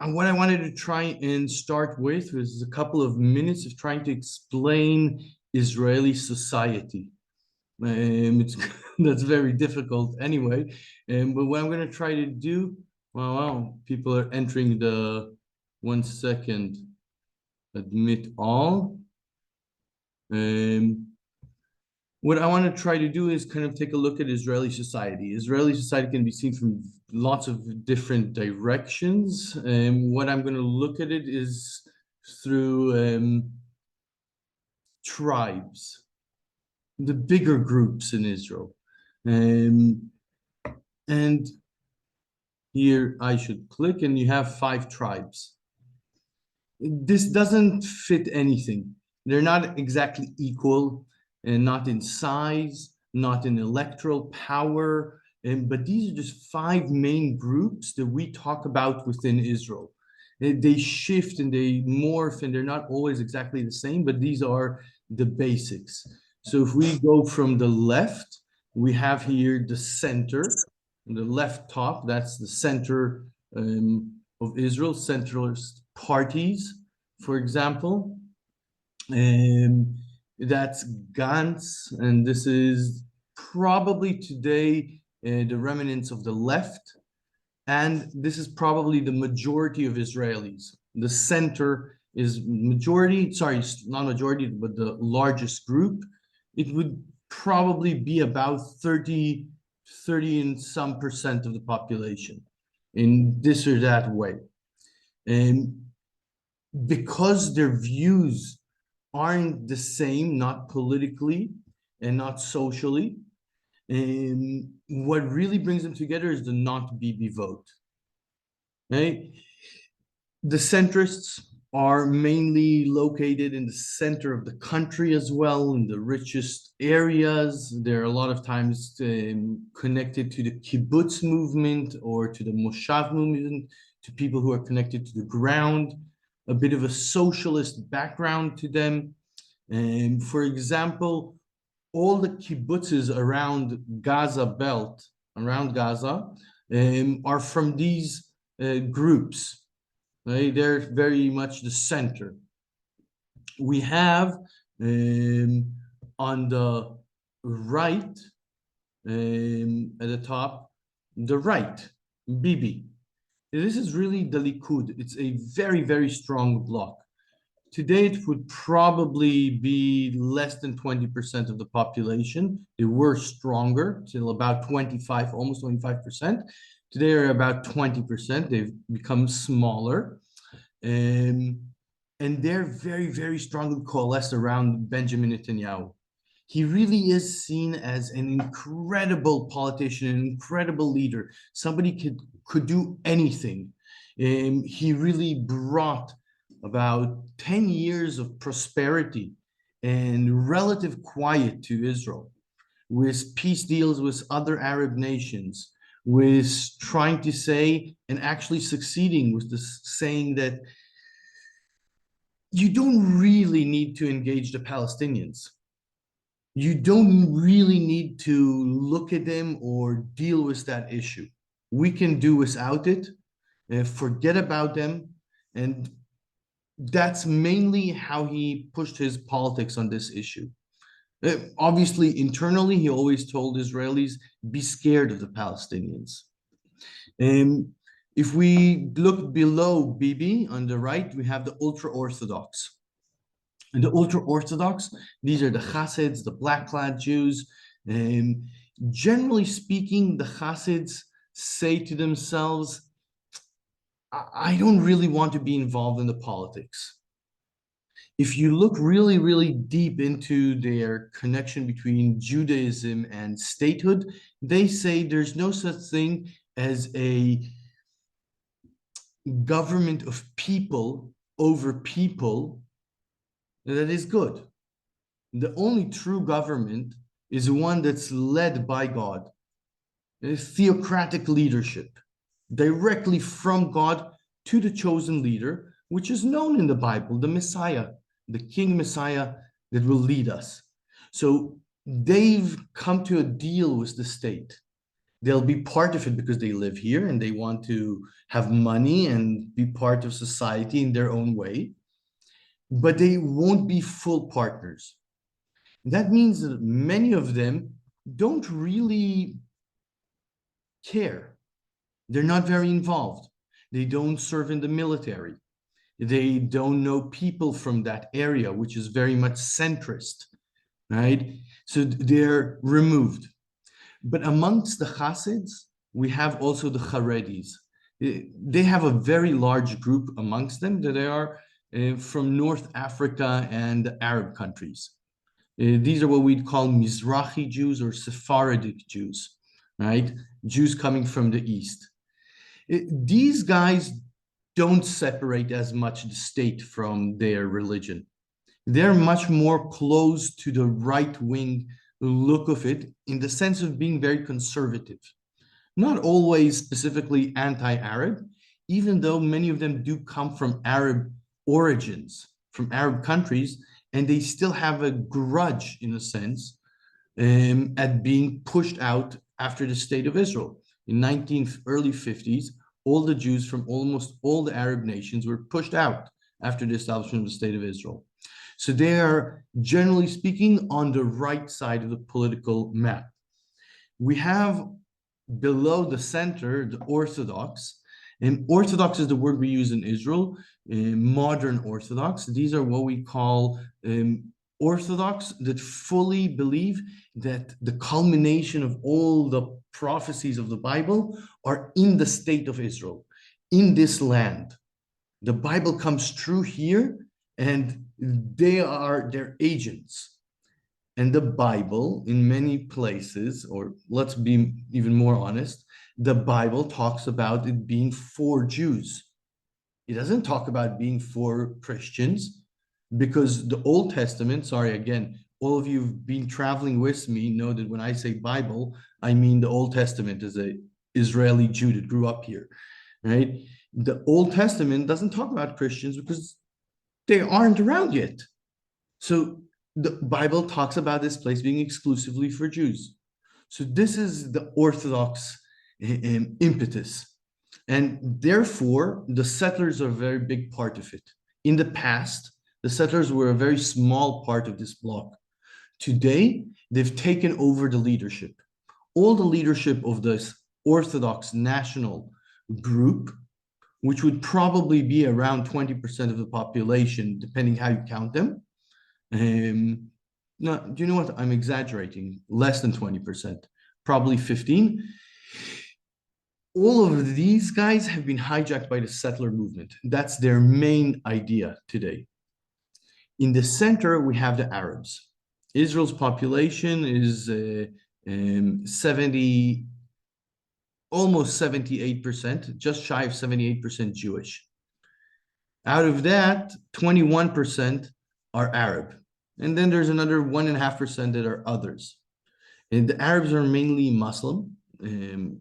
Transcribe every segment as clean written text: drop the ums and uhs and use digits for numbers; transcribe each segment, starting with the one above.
and what I wanted to try and start with was a couple of minutes of trying to explain Israeli society. It's that's very difficult anyway. But what I'm going to try to do, wow, people are entering the 1 second, admit all. Um, what I want to try to do is kind of take a look at Israeli society. Israeli society can be seen from lots of different directions. What I'm going to look at it is through tribes, the bigger groups in Israel. Um, and here I should click, and you have 5 tribes. This doesn't fit anything. They're not exactly equal, and not in size, not in electoral power, but these are just 5 main groups that we talk about within Israel. They shift and they morph, and they're not always exactly the same, but these are the basics. So if we go from the left, we have here the center, the left top, that's the center of Israel, centralist parties, for example. That's Gantz, and this is probably today the remnants of the left, and this is probably the majority of Israelis. The center is majority, sorry, not majority, but the largest group. It would probably be about 30 and some percent of the population in this or that way. And because their views aren't the same, not politically and not socially, and what really brings them together is the not Bibi vote. Right? The centrists are mainly located in the center of the country as well, in the richest areas. They're a lot of times connected to the kibbutz movement or to the moshav movement, to people who are connected to the ground, a bit of a socialist background to them. And for example, all the kibbutzes around Gaza belt, around Gaza, are from these groups. Right? They're very much the center. We have on the right, at the top, the right, Bibi. This is really the Likud. It's a very, very strong bloc. Today, it would probably be less than 20% of the population. They were stronger, till about 25, almost 25%. Today, are about 20%. They've become smaller. And they're very, very strongly coalesced around Benjamin Netanyahu. He really is seen as an incredible politician, an incredible leader, somebody could do anything. He really brought about 10 years of prosperity and relative quiet to Israel, with peace deals with other Arab nations, with trying to say and actually succeeding with this saying that you don't really need to engage the Palestinians. You don't really need to look at them or deal with that issue. We can do without it, forget about them. And that's mainly how he pushed his politics on this issue. Obviously, internally, he always told Israelis, be scared of the Palestinians. If we look below Bibi on the right, we have the ultra-Orthodox. And the ultra-Orthodox, these are the Hasids, the black-clad Jews. Generally speaking, the Hasids say to themselves, I don't really want to be involved in the politics. If you look really, really deep into their connection between Judaism and statehood, they say there's no such thing as a government of people over people that is good. The only true government is one that's led by God, a theocratic leadership, directly from God to the chosen leader, which is known in the Bible, the Messiah, the King Messiah that will lead us. So they've come to a deal with the state. They'll be part of it because they live here and they want to have money and be part of society in their own way, but they won't be full partners. That means that many of them don't really care. They're not very involved. They don't serve in the military. They don't know people from that area, which is very much centrist, right? So they're removed. But amongst the Hasids, we have also the Haredis. They have a very large group amongst them that they are from North Africa and Arab countries. These are what we'd call Mizrahi Jews or Sephardic Jews, right? Jews coming from the East. These guys don't separate as much the state from their religion. They're much more close to the right-wing look of it in the sense of being very conservative. Not always specifically anti-Arab, even though many of them do come from Arab origins, from Arab countries, and they still have a grudge, in a sense, at being pushed out after the State of Israel. In early 50s, all the Jews from almost all the Arab nations were pushed out after the establishment of the State of Israel. So they are, generally speaking, on the right side of the political map. We have below the center, the Orthodox, and Orthodox is the word we use in Israel, modern Orthodox. These are what we call Orthodox that fully believe that the culmination of all the prophecies of the Bible are in the state of Israel, in this land. The Bible comes true here, and they are their agents. And the Bible, in many places, or let's be even more honest, the Bible talks about it being for Jews. It doesn't talk about being for Christians, because the Old Testament, sorry, again, all of you who've been traveling with me know that when I say Bible, I mean the Old Testament as an Israeli Jew that grew up here, right? The Old Testament doesn't talk about Christians because they aren't around yet. So the Bible talks about this place being exclusively for Jews. So this is the Orthodox impetus. And therefore, the settlers are a very big part of it. In the past, the settlers were a very small part of this bloc. Today, they've taken over the leadership. All the leadership of this Orthodox national group, which would probably be around 20% of the population, depending how you count them. No, do you know what? I'm exaggerating. Less than 20%, probably 15. All of these guys have been hijacked by the settler movement. That's their main idea today. In the center, we have the Arabs. Israel's population is 70, almost 78%, just shy of 78% Jewish. Out of that, 21% are Arab. And then there's another 1.5% that are others. And the Arabs are mainly Muslim,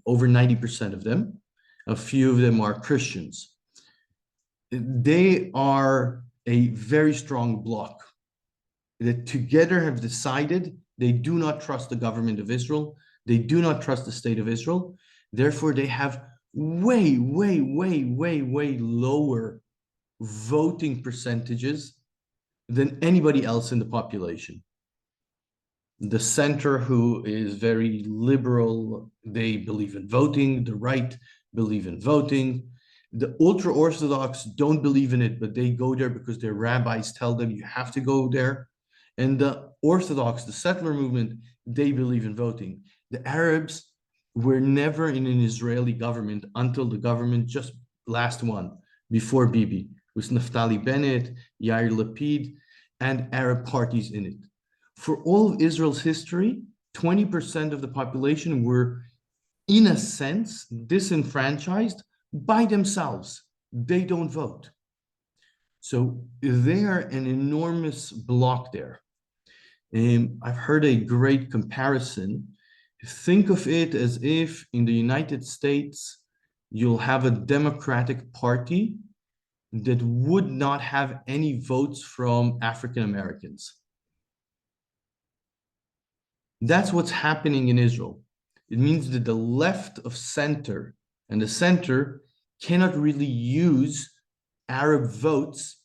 over 90% of them. A few of them are Christians. They are a very strong bloc that together have decided they do not trust the government of Israel. They do not trust the state of Israel. Therefore, they have way lower voting percentages than anybody else in the population. The center, who is very liberal, they believe in voting. The right believe in voting. The ultra-Orthodox don't believe in it, but they go there because their rabbis tell them you have to go there. And the Orthodox, the settler movement, they believe in voting. The Arabs were never in an Israeli government until the government just last one, before Bibi, with Naftali Bennett, Yair Lapid, and Arab parties in it. For all of Israel's history, 20% of the population were, in a sense, disenfranchised by themselves. They don't vote. So they are an enormous block there. I've heard a great comparison. Think of it as if in the United States, you'll have a Democratic Party that would not have any votes from African Americans. That's what's happening in Israel. It means that the left of center and the center cannot really use Arab votes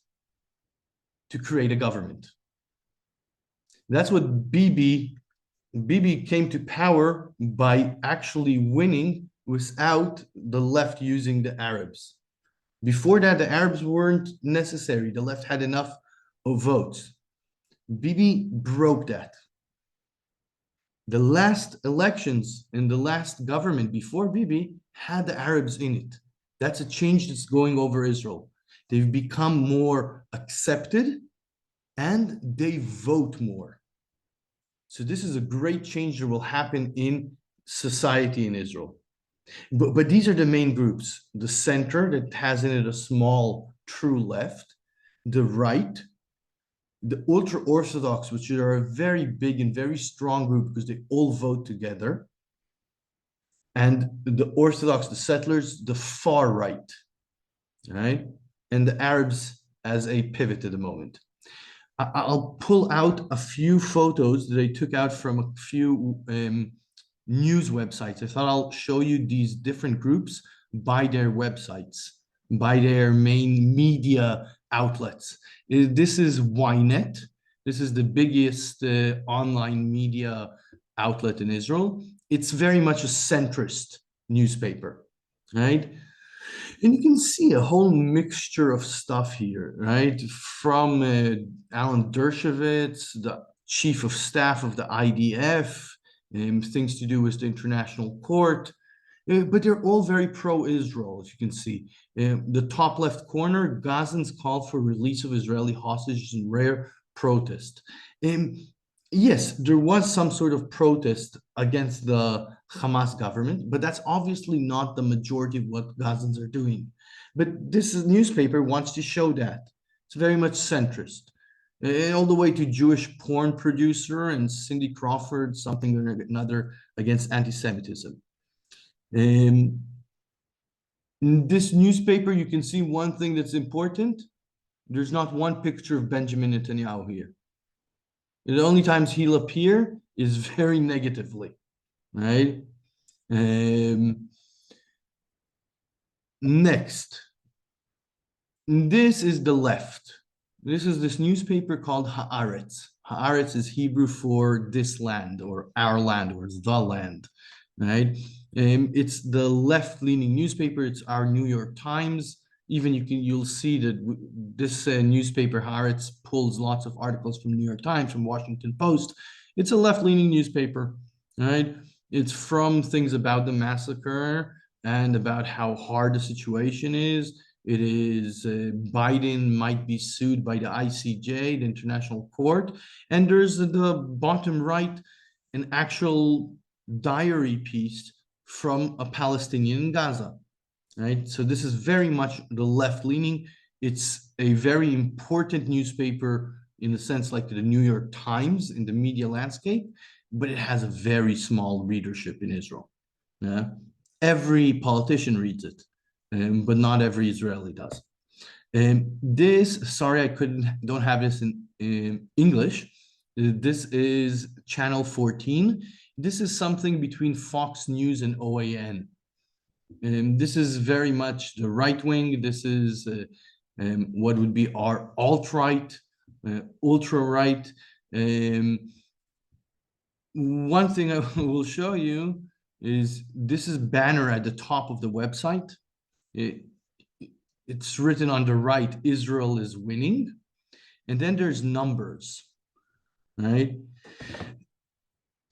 to create a government. That's what Bibi came to power by actually winning without the left using the Arabs. Before that, the Arabs weren't necessary. The left had enough of votes. Bibi broke that. The last elections in the last government before Bibi had the Arabs in it. That's a change that's going over Israel. They've become more accepted and they vote more. So this is a great change that will happen in society in Israel. But these are the main groups. The center that has in it a small true left, the right, the ultra-Orthodox, which are a very big and very strong group because they all vote together, and the Orthodox, the settlers, the far right, right? And the Arabs as a pivot at the moment. I'll pull out a few photos that I took out from a few news websites. I thought I'll show you these different groups by their websites, by their main media outlets. This is Ynet. This is the biggest online media outlet in Israel. It's very much a centrist newspaper, right? And you can see a whole mixture of stuff here, right? From Alan Dershowitz, the chief of staff of the IDF, things to do with the International Court, but they're all very pro-Israel, as you can see. The top left corner, Gazans call for release of Israeli hostages in rare protest. Yes, there was some sort of protest against the Hamas government, but that's obviously not the majority of what Gazans are doing. But this newspaper wants to show that. It's very much centrist. All the way to Jewish porn producer and Cindy Crawford, something or another against anti-Semitism. In this newspaper, you can see one thing that's important. There's not one picture of Benjamin Netanyahu here. The only times he'll appear is very negatively, right? Next, this is the left. This is this newspaper called Haaretz. Haaretz is Hebrew for this land or our land or the land, right? It's the left-leaning newspaper. It's our New York Times. Even you'll see that this newspaper, Haaretz, pulls lots of articles from New York Times, from Washington Post. It's a left-leaning newspaper, right? It's from things about the massacre and about how hard the situation is. It is Biden might be sued by the ICJ, the International Court. And there's the bottom right, an actual diary piece from a Palestinian in Gaza. Right? So this is very much the left-leaning. It's a very important newspaper in the sense like the New York Times in the media landscape, but it has a very small readership in Israel. Yeah? Every politician reads it, but not every Israeli does. Sorry, I don't have this in English. This is Channel 14. This is something between Fox News and OAN. This is very much the right wing. This is what would be our alt-right, ultra-right. One thing I will show you is this is banner at the top of the website. It's written on the right, Israel is winning. And then there's numbers, right?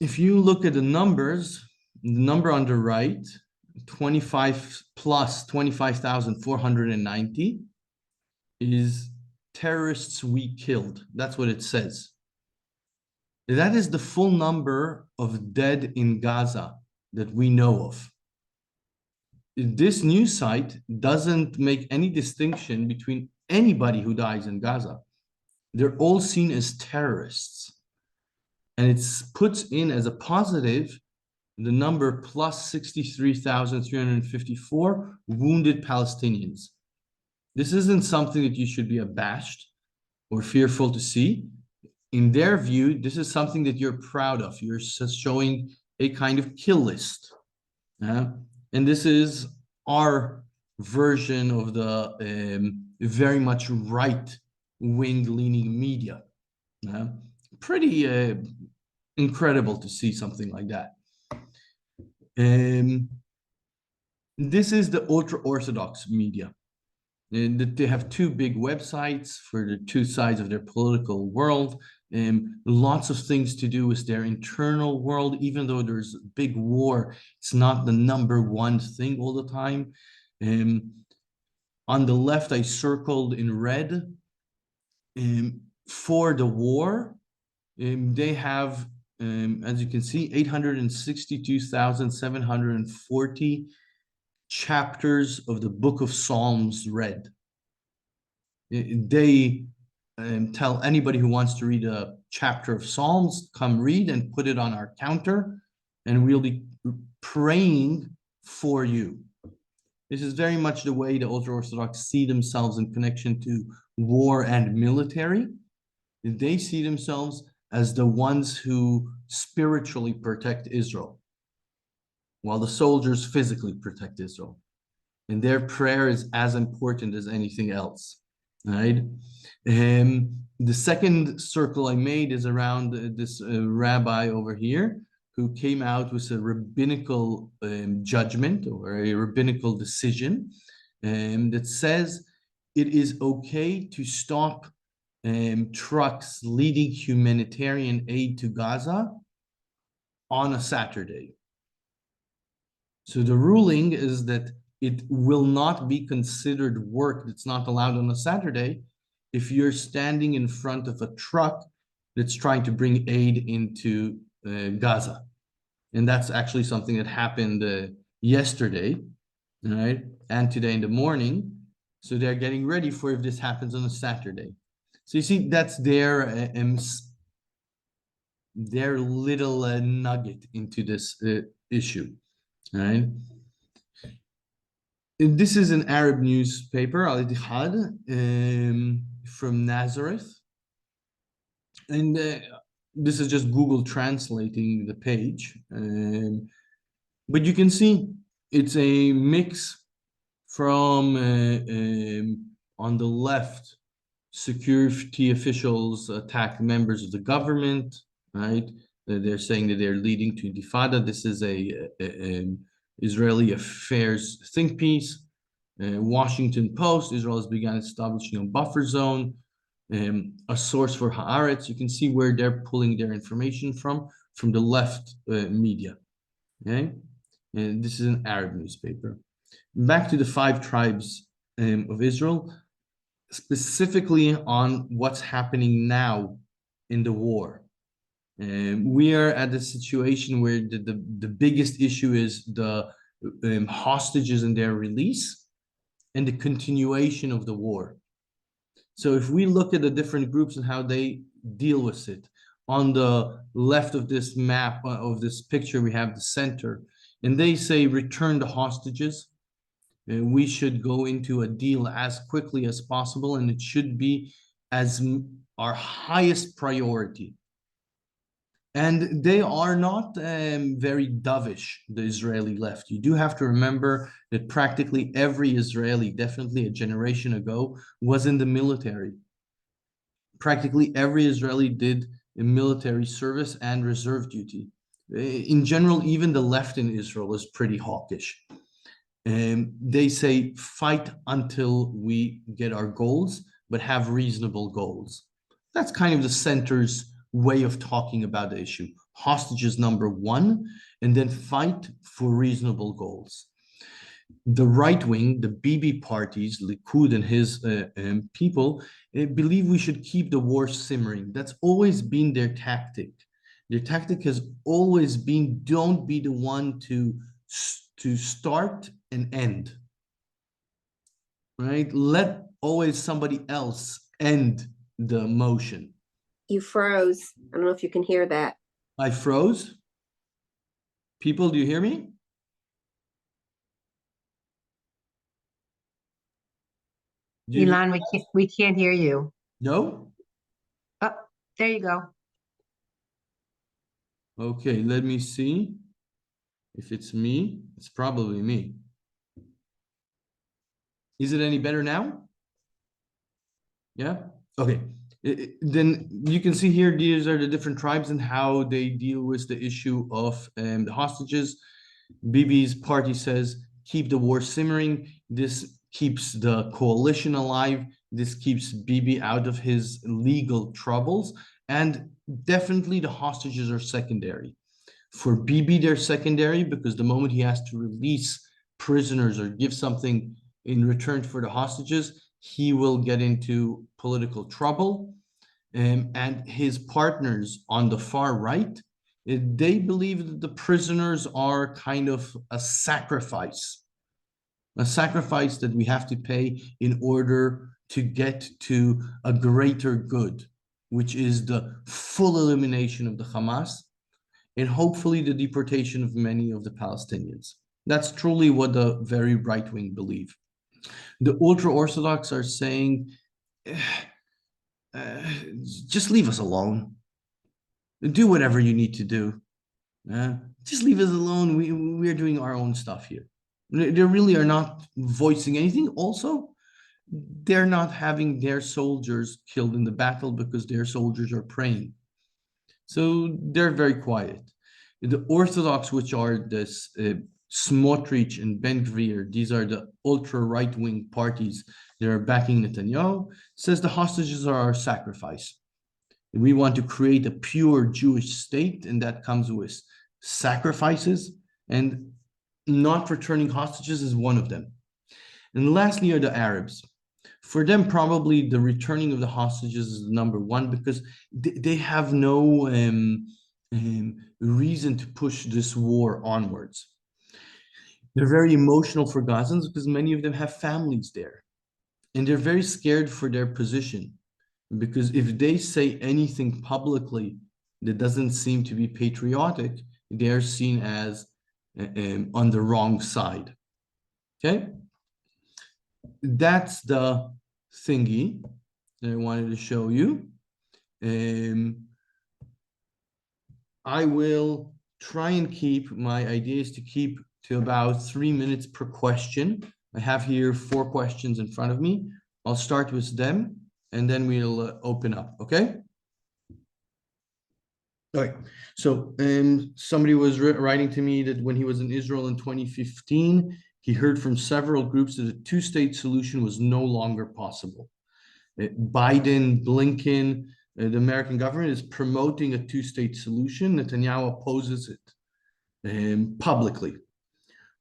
If you look at the numbers, the number on the right, 25 plus 25,490 is terrorists we killed. That's what it says. That is the full number of dead in Gaza that we know of. This news site doesn't make any distinction between anybody who dies in Gaza. They're all seen as terrorists. And it puts in as a positive the number plus 63,354 wounded Palestinians. This isn't something that you should be abashed or fearful to see. In their view, this is something that you're proud of. You're showing a kind of kill list. And this is our version of the very much right-wing leaning media. Pretty incredible to see something like that. This is the ultra-Orthodox media. And they have two big websites for the two sides of their political world. Lots of things to do with their internal world. Even though there's a big war, it's not the number one thing all the time. On the left, I circled in red. For the war, they have, as you can see, 862,740 chapters of the Book of Psalms read. They tell anybody who wants to read a chapter of Psalms, come read and put it on our counter, and we'll be praying for you. This is very much the way the ultra-Orthodox see themselves in connection to war and military. They see themselves as the ones who spiritually protect Israel, while the soldiers physically protect Israel. And their prayer is as important as anything else, right? The second circle I made is around this rabbi over here, who came out with a rabbinical judgment or a rabbinical decision that says it is okay to stop trucks leading humanitarian aid to Gaza on a Saturday. So the ruling is that it will not be considered work that's not allowed on a Saturday if you're standing in front of a truck that's trying to bring aid into Gaza. And that's actually something that happened yesterday, right? And today in the morning. So they're getting ready for if this happens on a Saturday. So you see, that's their little nugget into this issue, right? This is an Arab newspaper, Al-Ittihad, from Nazareth. And this is just Google translating the page. But you can see it's a mix from, on the left, security officials attack members of the government, right? They're saying that they're leading to intifada. This is a Israeli affairs think piece. Washington Post, Israel has begun establishing a buffer zone. A source for Haaretz, you can see where they're pulling their information from the left media, okay? And this is an Arab newspaper. Back to the 5 tribes of Israel, specifically on what's happening now in the war. We are at a situation where the biggest issue is the hostages and their release and the continuation of the war. So if we look at the different groups and how they deal with it, on the left of this map, of this picture, we have the center, and they say return the hostages. We should go into a deal as quickly as possible, and it should be as our highest priority. And they are not very dovish, the Israeli left. You do have to remember that practically every Israeli, definitely a generation ago, was in the military. Practically every Israeli did a military service and reserve duty. In general, even the left in Israel is pretty hawkish. They say fight until we get our goals, but have reasonable goals. That's kind of the center's way of talking about the issue. Hostages number 1, and then fight for reasonable goals. The right wing, the Bibi parties, Likud and his people, believe we should keep the war simmering. That's always been their tactic. Their tactic has always been, don't be the one to start and end, right? Let always somebody else end the motion. You froze. I don't know if you can hear that. I froze. People, do you hear me? Ilan, we can't hear you. No? Oh, there you go. Okay, let me see. If it's me, it's probably me. Is it any better now? Yeah? Okay. Then you can see here, these are the different tribes and how they deal with the issue of the hostages. Bibi's party says, keep the war simmering. This keeps the coalition alive. This keeps Bibi out of his legal troubles. And definitely the hostages are secondary. For Bibi, they're secondary because the moment he has to release prisoners or give something in return for the hostages, he will get into political trouble. And his partners on the far right, they believe that the prisoners are kind of a sacrifice that we have to pay in order to get to a greater good, which is the full elimination of the Hamas and hopefully the deportation of many of the Palestinians. That's truly what the very right wing believe. The ultra-Orthodox are saying, just leave us alone. Do whatever you need to do. Just leave us alone. We're doing our own stuff here. They really are not voicing anything. Also, they're not having their soldiers killed in the battle because their soldiers are praying. So they're very quiet. The Orthodox, which are this Smotrich and Ben Gvir, these are the ultra right-wing parties that are backing Netanyahu, says the hostages are our sacrifice. We want to create a pure Jewish state, and that comes with sacrifices, and not returning hostages is one of them. And lastly are the Arabs. For them, probably the returning of the hostages is number one because they have no reason to push this war onwards. They're very emotional for Gazans because many of them have families there. And they're very scared for their position because if they say anything publicly that doesn't seem to be patriotic, they're seen as on the wrong side. Okay? That's the thingy that I wanted to show you. I will try and keep, my idea is to keep to about 3 minutes per question. I have here 4 questions in front of me. I'll start with them and then we'll open up, okay? All right, so somebody was writing to me that when he was in Israel in 2015, he heard from several groups that a two-state solution was no longer possible. Biden, Blinken, the American government is promoting a two-state solution. Netanyahu opposes it publicly.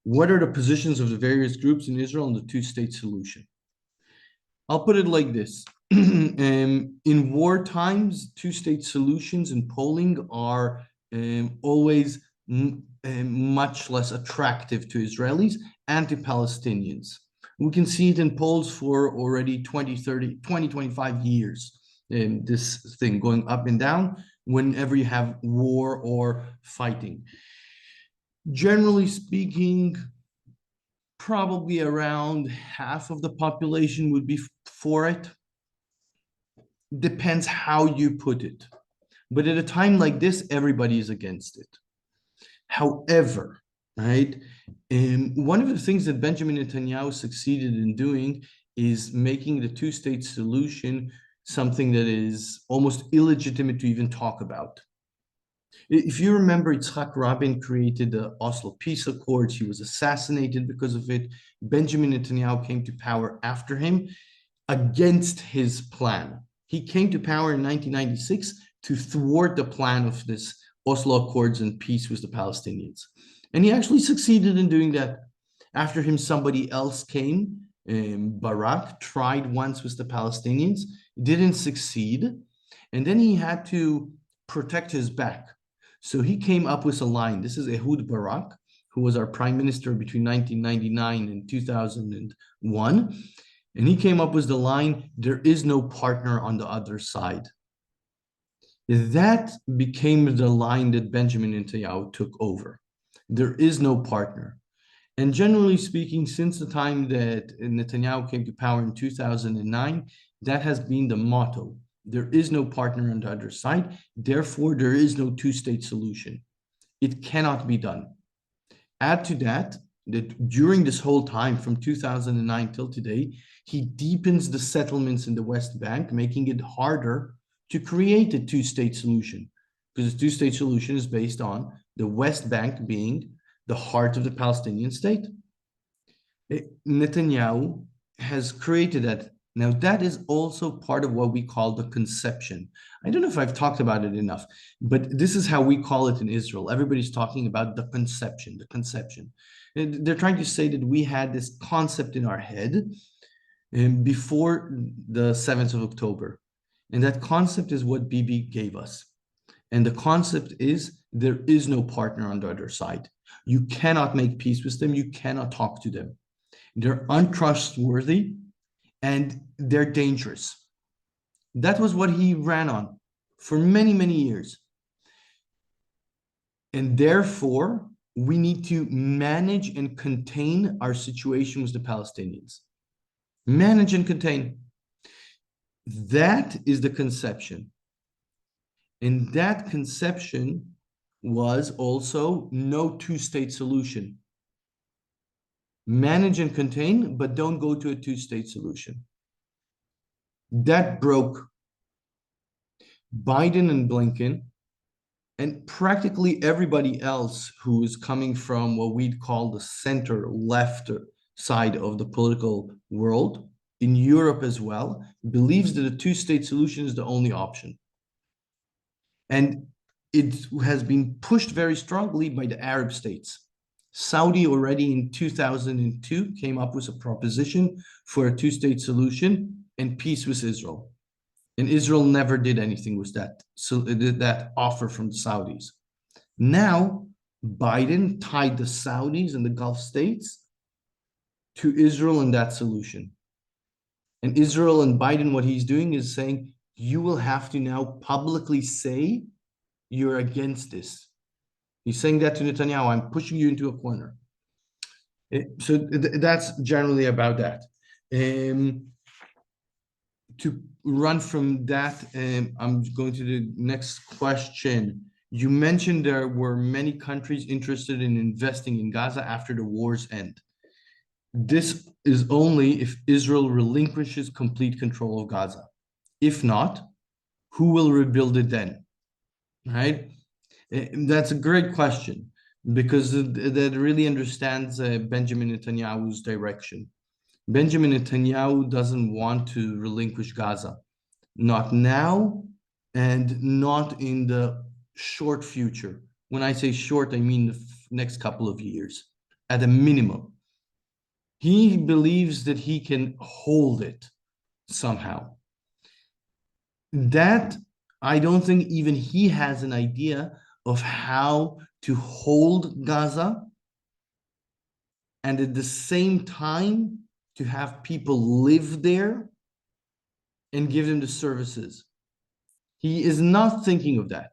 What are the positions of the various groups in Israel on the two-state solution? I'll put it like this. In war times, two-state solutions in polling are always much less attractive to Israelis and to Palestinians. We can see it in polls for already 20, 30, 20, 25 years. This thing going up and down whenever you have war or fighting. Generally speaking, probably around half of the population would be for it. Depends how you put it. But at a time like this, everybody is against it. However, right, one of the things that Benjamin Netanyahu succeeded in doing is making the two-state solution something that is almost illegitimate to even talk about. If you remember, Yitzhak Rabin created the Oslo Peace Accords. He was assassinated because of it. Benjamin Netanyahu came to power after him against his plan. He came to power in 1996 to thwart the plan of this Oslo Accords and peace with the Palestinians. And he actually succeeded in doing that. After him, somebody else came. Barak tried once with the Palestinians, didn't succeed. And then he had to protect his back. So he came up with a line. This is Ehud Barak, who was our prime minister between 1999 and 2001. And he came up with the line, there is no partner on the other side. That became the line that Benjamin Netanyahu took over. There is no partner. And generally speaking, since the time that Netanyahu came to power in 2009, that has been the motto. There is no partner on the other side. Therefore, there is no two-state solution. It cannot be done. Add to that, that during this whole time from 2009 till today, he deepens the settlements in the West Bank, making it harder to create a two-state solution, because the two-state solution is based on the West Bank being the heart of the Palestinian state. Netanyahu has created that. Now, that is also part of what we call the conception. I don't know if I've talked about it enough, but this is how we call it in Israel. Everybody's talking about the conception, the conception. And they're trying to say that we had this concept in our head before the 7th of October. And that concept is what Bibi gave us. And the concept is there is no partner on the other side. You cannot make peace with them. You cannot talk to them. They're untrustworthy and they're dangerous. That was what he ran on for many, many years. And therefore, we need to manage and contain our situation with the Palestinians. Manage and contain. That is the conception. And that conception was also no two-state solution. Manage and contain, but don't go to a two-state solution. That broke. Biden and Blinken and practically everybody else who is coming from what we'd call the center left side of the political world, in Europe as well, believes that a two-state solution is the only option. And it has been pushed very strongly by the Arab states. Saudi already in 2002 came up with a proposition for a two-state solution and peace with Israel. And Israel never did anything with that, so that offer from the Saudis. Now, Biden tied the Saudis and the Gulf states to Israel and that solution. And Israel and Biden, what he's doing is saying, you will have to now publicly say you're against this. He's saying that to Netanyahu, I'm pushing you into a corner. So that's generally about that. To run from that, I'm going to the next question. You mentioned there were many countries interested in investing in Gaza after the war's end. This is only if Israel relinquishes complete control of Gaza. If not, who will rebuild it then? Right? That's a great question because that really understands Benjamin Netanyahu's direction. Benjamin Netanyahu doesn't want to relinquish Gaza, not now and not in the short future. When I say short, I mean the next couple of years, at a minimum. He believes that he can hold it somehow. That, I don't think even he has an idea of how to hold Gaza and at the same time to have people live there and give them the services. He is not thinking of that.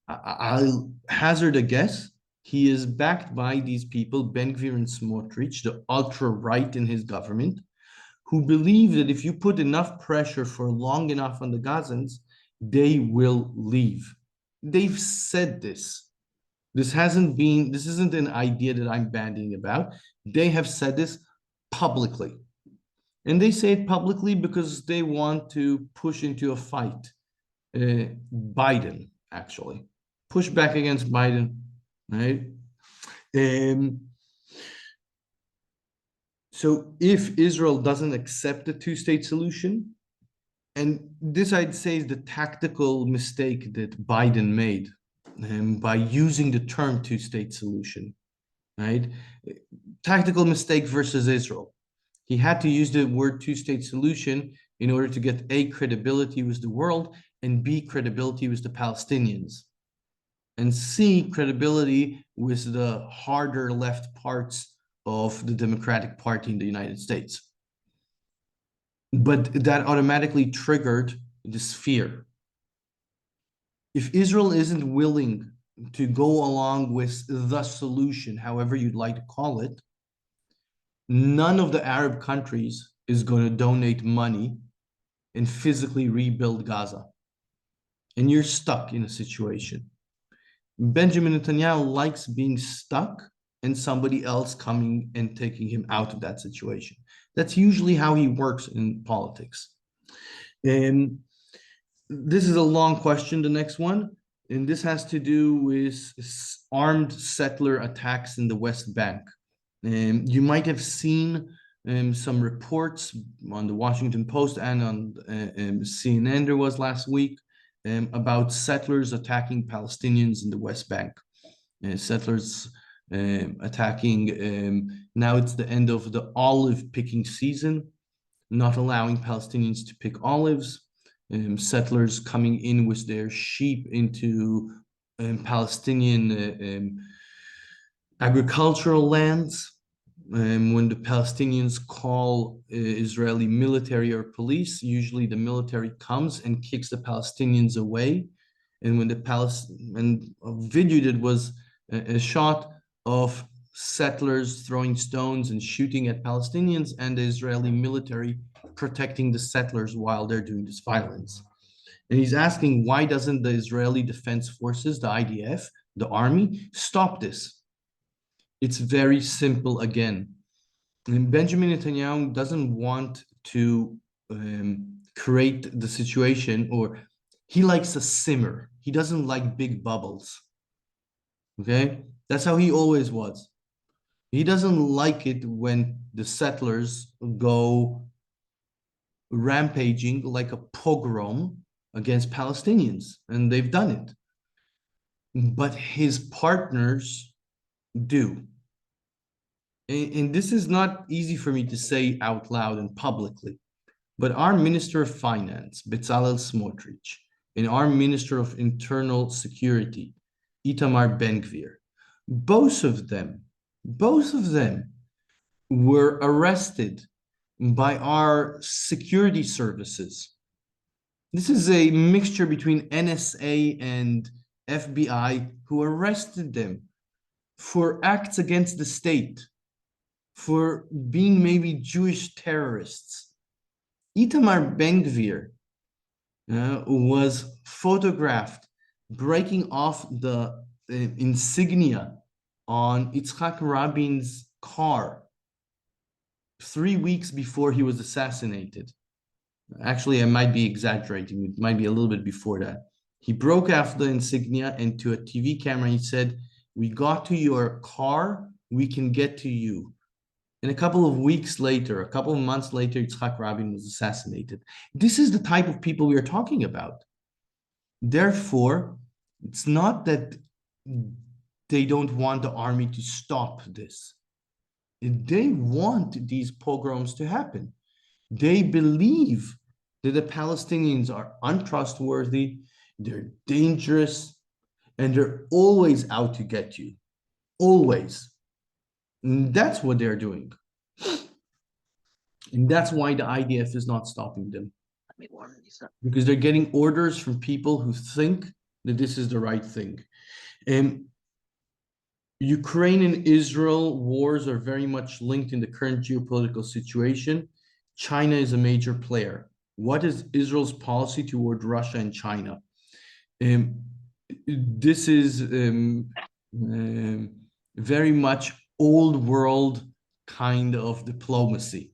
I'll hazard a guess. He is backed by these people, Ben-Gvir and Smotrich, the ultra-right in his government, who believe that if you put enough pressure for long enough on the Gazans, they will leave. They've said this. This isn't an idea that I'm bandying about. They have said this publicly. And they say it publicly because they want to push into a fight. Biden, actually. Push back against Biden, right? So if Israel doesn't accept the two-state solution, and this I'd say is the tactical mistake that Biden made by using the term two-state solution, right? Tactical mistake versus Israel. He had to use the word two-state solution in order to get A, credibility with the world, and B, credibility with the Palestinians, and C, credibility with the harder left parts of the Democratic Party in the United States. But that automatically triggered this fear. If Israel isn't willing to go along with the solution, however you'd like to call it, none of the Arab countries is going to donate money and physically rebuild Gaza. And you're stuck in a situation. Benjamin Netanyahu likes being stuck and somebody else coming and taking him out of that situation. That's usually how he works in politics. And this is a long question, the next one, and this has to do with armed settler attacks in the West Bank. You might have seen some reports on the Washington Post and on CNN there was last week about settlers attacking Palestinians in the West Bank. Settlers attacking, now it's the end of the olive picking season, not allowing Palestinians to pick olives, settlers coming in with their sheep into Palestinian agricultural lands. When the Palestinians call Israeli military or police, usually the military comes and kicks the Palestinians away. And when a video that was a shot of settlers throwing stones and shooting at Palestinians and the Israeli military protecting the settlers while they're doing this violence. And he's asking, why doesn't the Israeli Defense Forces, the IDF, the army, stop this? It's very simple again. And Benjamin Netanyahu doesn't want to create the situation, or he likes a simmer. He doesn't like big bubbles. Okay? That's how he always was. He doesn't like it when the settlers go rampaging like a pogrom against Palestinians, and they've done it. But his partners do. And this is not easy for me to say out loud and publicly, but our Minister of Finance, Bezalel Smotrich, and our Minister of Internal Security, Itamar Ben-Gvir, both of them were arrested by our security services. This is a mixture between NSA and FBI, who arrested them for acts against the state, for being maybe Jewish terrorists. Itamar Ben-Gvir was photographed breaking off the insignia on Yitzhak Rabin's car 3 weeks before he was assassinated. Actually, I might be exaggerating. It might be a little bit before that. He broke off the insignia, and to a TV camera, he said, "We got to your car, we can get to you." And a couple of weeks later, a couple of months later, Yitzhak Rabin was assassinated. This is the type of people we are talking about. Therefore, it's not that they don't want the army to stop this. They want these pogroms to happen. They believe that the Palestinians are untrustworthy, they're dangerous, and they're always out to get you. Always. And that's what they're doing. And that's why the IDF is not stopping them. Because they're getting orders from people who think that this is the right thing. And Ukraine and Israel wars are very much linked in the current geopolitical situation. China is a major player. What is Israel's policy toward Russia and China? This is very much old world kind of diplomacy,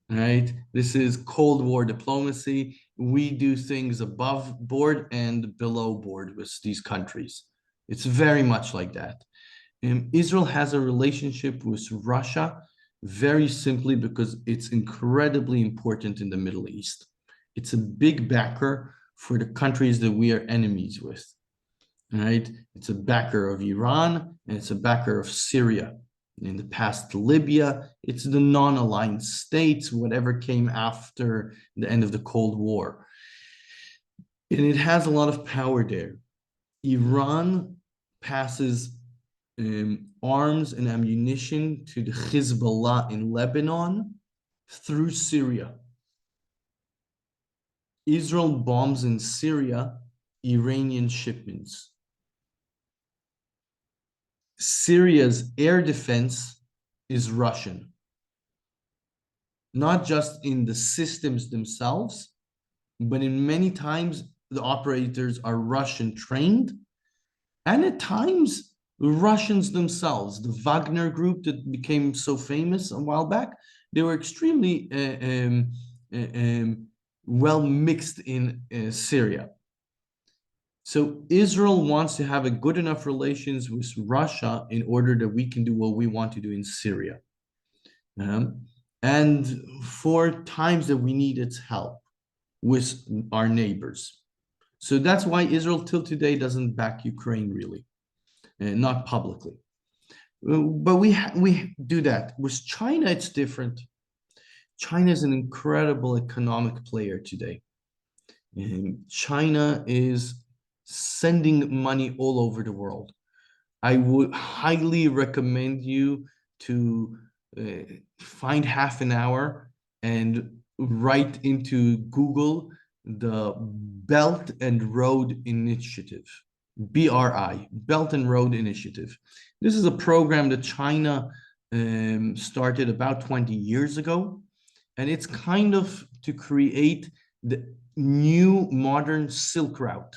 right? This is Cold War diplomacy. We do things above board and below board with these countries. It's very much like that. Israel has a relationship with Russia very simply because it's incredibly important in the Middle East. It's a big backer for the countries that we are enemies with, right? It's a backer of Iran, and it's a backer of Syria. In the past, Libya, it's the non-aligned states, whatever came after the end of the Cold War. And it has a lot of power there. Iran passes arms and ammunition to the Hezbollah in Lebanon through Syria. Israel bombs in Syria Iranian shipments. Syria's air defense is Russian. Not just in the systems themselves, but in many times the operators are Russian trained, and at times The Russians themselves, the Wagner group that became so famous a while back, they were extremely well mixed in Syria. So Israel wants to have a good enough relations with Russia in order that we can do what we want to do in Syria. And for times that we need its help with our neighbors. So that's why Israel till today doesn't back Ukraine really, not publicly. But we do that. With China, it's different. China is an incredible economic player today. And China is sending money all over the world. I would highly recommend you to find half an hour and write into Google the Belt and Road Initiative, BRI, Belt and Road Initiative. This is a program that China started about 20 years ago, and it's kind of to create the new modern Silk Route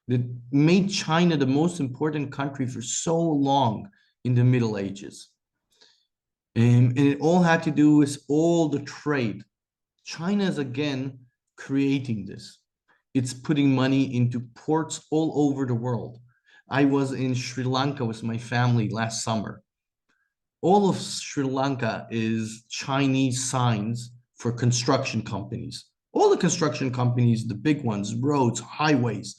that made China the most important country for so long in the Middle Ages. And it all had to do with all the trade. China is again creating this. It's putting money into ports all over the world. I was in Sri Lanka with my family last summer. All of Sri Lanka is Chinese signs for construction companies. All the construction companies, the big ones, roads, highways,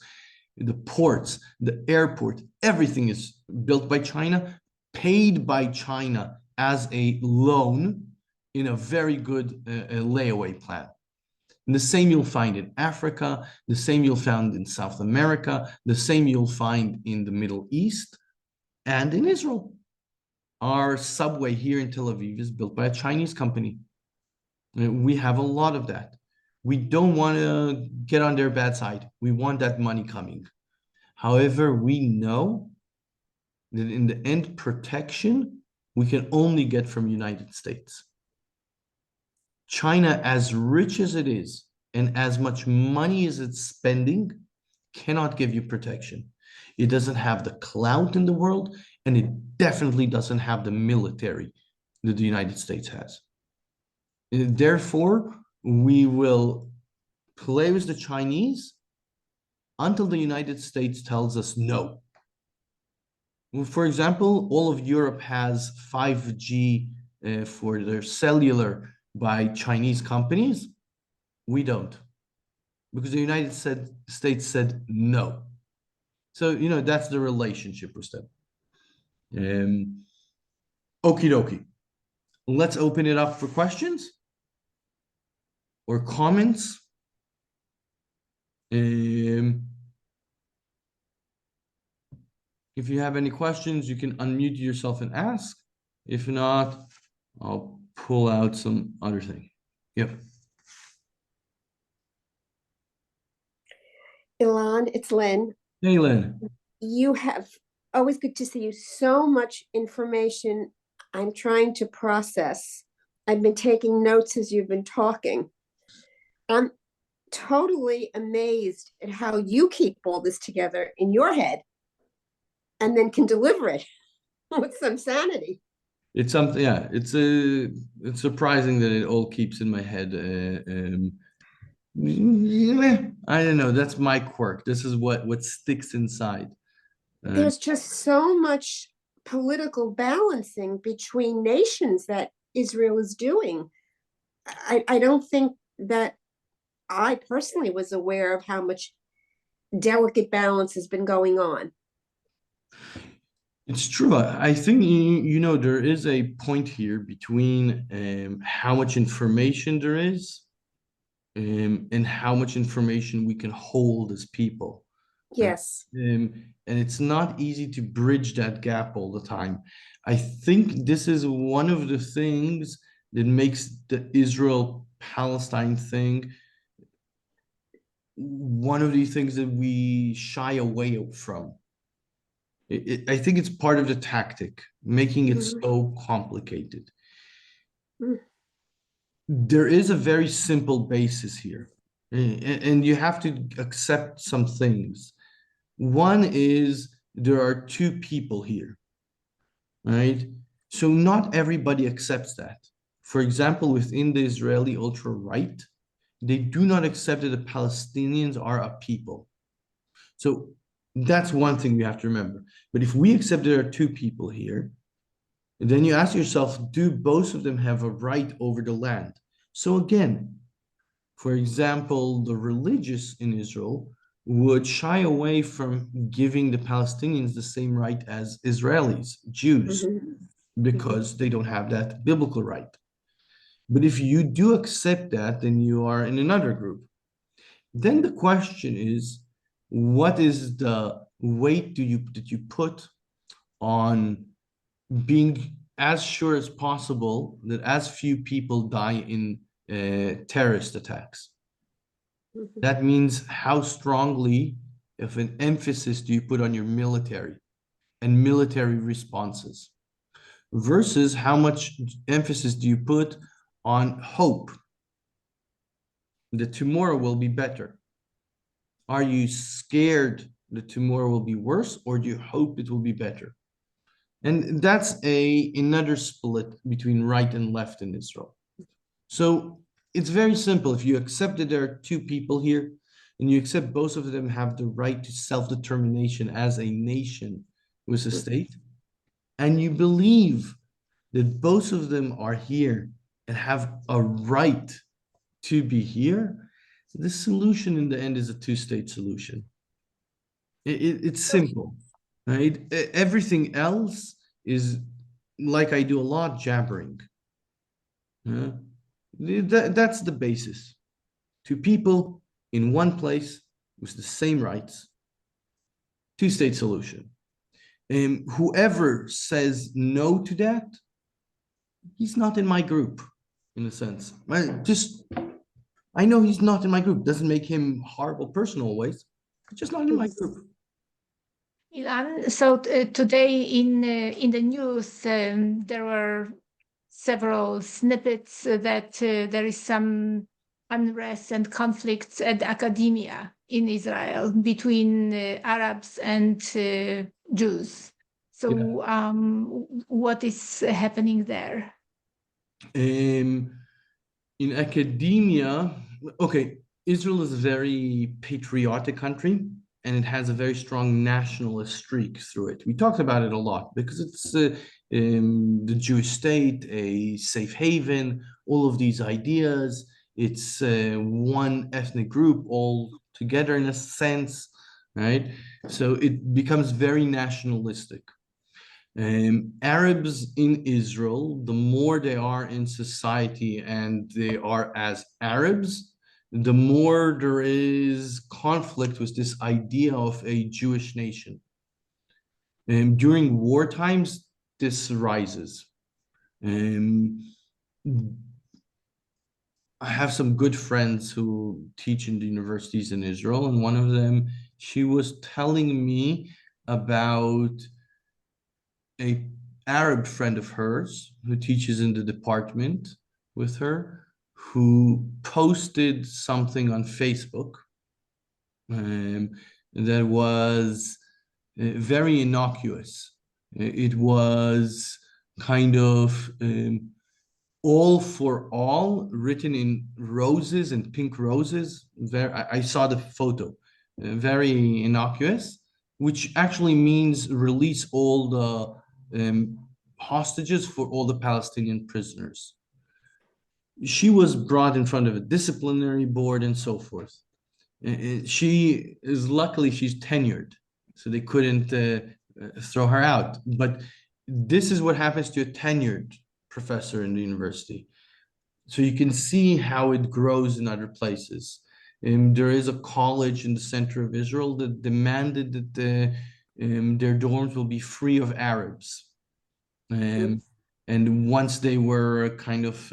the ports, the airport, everything is built by China, paid by China as a loan in a very good layaway plan. And the same you'll find in Africa, the same you'll find in South America, the same you'll find in the Middle East and in Israel. Our subway here in Tel Aviv is built by a Chinese company. We have a lot of that. We don't want to get on their bad side. We want that money coming. However, we know that in the end, protection we can only get from United States. China, as rich as it is, and as much money as it's spending, cannot give you protection. It doesn't have the clout in the world, and it definitely doesn't have the military that the United States has. Therefore, we will play with the Chinese until the United States tells us no. For example, all of Europe has 5G for their cellular by Chinese companies. We don't, because the United States said no. So, that's the relationship with them. Okie dokie. Let's open it up for questions or comments. If you have any questions, you can unmute yourself and ask. If not, I'll pull out some other thing. Yep. Ilan, it's Lynn. Hey, Lynn. You have always good to see you. So much information I'm trying to process. I've been taking notes as you've been talking. I'm totally amazed at how you keep all this together in your head and then can deliver it with some sanity. It's something, yeah, it's surprising that it all keeps in my head. Yeah, I don't know. That's my quirk. This is what sticks inside. There's just so much political balancing between nations that Israel is doing. I don't think that I personally was aware of how much delicate balance has been going on. It's true. I think there is a point here between how much information there is and how much information we can hold as people. Yes. And it's not easy to bridge that gap all the time. I think this is one of the things that makes the Israel-Palestine thing one of the things that we shy away from. I think it's part of the tactic, making it so complicated. There is a very simple basis here, and you have to accept some things. One is there are two people here, right? So not everybody accepts that. For example, within the Israeli ultra-right, they do not accept that the Palestinians are a people. So that's one thing we have to remember. But if we accept there are two people here, then you ask yourself, do both of them have a right over the land? So again, for example, the religious in Israel would shy away from giving the Palestinians the same right as Israelis, Jews, Mhm. because they don't have that biblical right. But if you do accept that, then you are in another group. Then the question is, what is the weight that you put on being as sure as possible that as few people die in terrorist attacks? Mhm. That means how strongly of an emphasis do you put on your military and military responses versus how much emphasis do you put on hope that tomorrow will be better? Are you scared that tomorrow will be worse, or do you hope it will be better? And that's another split between right and left in Israel. So it's very simple. If you accept that there are two people here, and you accept both of them have the right to self-determination as a nation with a state, and you believe that both of them are here and have a right to be here, the solution in the end is a two-state solution. It's simple, right? Everything else is, like I do a lot, jabbering. That's the basis. Two people in one place with the same rights, two-state solution. And whoever says no to that, he's not in my group, in a sense. I know he's not in my group. Doesn't make him a horrible person always. He's just not in my group. Ilan, so today in the news, there were several snippets that there is some unrest and conflicts at academia in Israel between Arabs and Jews. So, what is happening there? In academia, okay, Israel is a very patriotic country and it has a very strong nationalist streak through it. We talked about it a lot because it's the Jewish state, a safe haven, all of these ideas. It's one ethnic group all together in a sense, right? So it becomes very nationalistic. Arabs in Israel, the more they are in society and they are as Arabs, the more there is conflict with this idea of a Jewish nation. During war times, this rises. I have some good friends who teach in the universities in Israel, and one of them, she was telling me about a Arab friend of hers who teaches in the department with her, who posted something on Facebook that was very innocuous. It was kind of all for all written in roses and pink roses. I saw the photo, very innocuous, which actually means release all the hostages for all the Palestinian prisoners. She was brought in front of a disciplinary board and so forth. She is luckily she's tenured, so they couldn't throw her out. But this is what happens to a tenured professor in the university. So you can see how it grows in other places. There is a college in the center of Israel that demanded that their dorms will be free of Arabs. And once they were kind of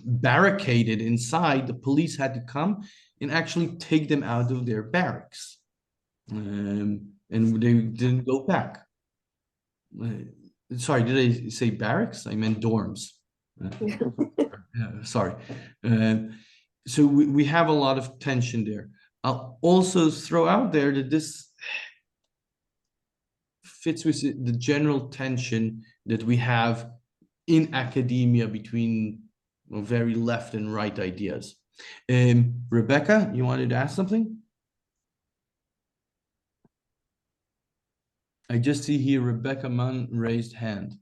barricaded inside, the police had to come and actually take them out of their barracks. And they didn't go back. Sorry, did I say barracks? I meant dorms. Sorry. So we have a lot of tension there. I'll also throw out there that this fits with the general tension that we have in academia between very left and right ideas. Rebecca, you wanted to ask something? I just see here Rebecca Mann raised hand.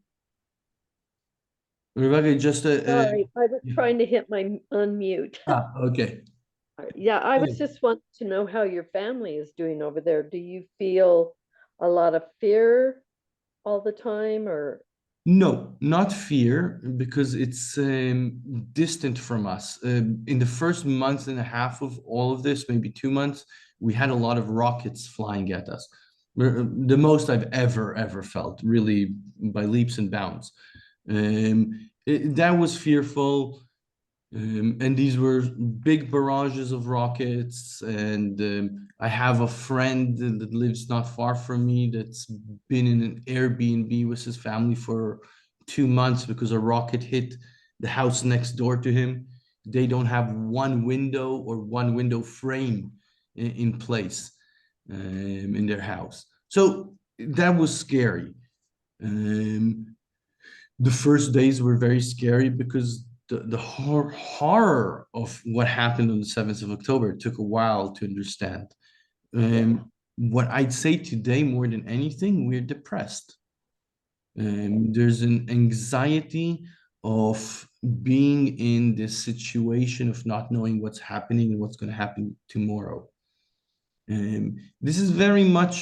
Rebecca, just Sorry, I was yeah. trying to hit my unmute. Okay. Yeah, I was Yeah. just wanting to know how your family is doing over there. Do you feel a lot of fear all the time, or? No, not fear, because it's distant from us. In the first month and a half of all of this, maybe 2 months, we had a lot of rockets flying at us. The most I've ever felt, really, by leaps and bounds. That was fearful. And these were big barrages of rockets. And I have a friend that lives not far from me that's been in an Airbnb with his family for 2 months because a rocket hit the house next door to him. They don't have one window or one window frame in place in their house. So that was scary. The first days were very scary because the horror of what happened on the 7th of October took a while to understand. What I'd say today, more than anything, we're depressed. There's an anxiety of being in this situation of not knowing what's happening and what's going to happen tomorrow. This is very much,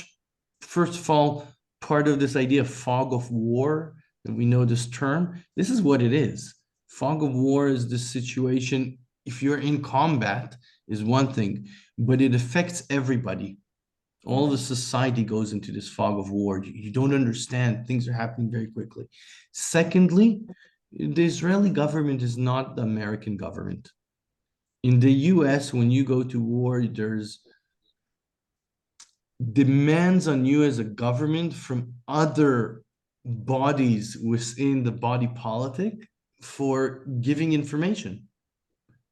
first of all, part of this idea of fog of war, that we know this term. This is what it is. Fog of war is the situation, if you're in combat, is one thing, but it affects everybody. All the society goes into this fog of war. You don't understand. Things are happening very quickly. Secondly, the Israeli government is not the American government. In the US, when you go to war, there's demands on you as a government from other bodies within the body politic for giving information.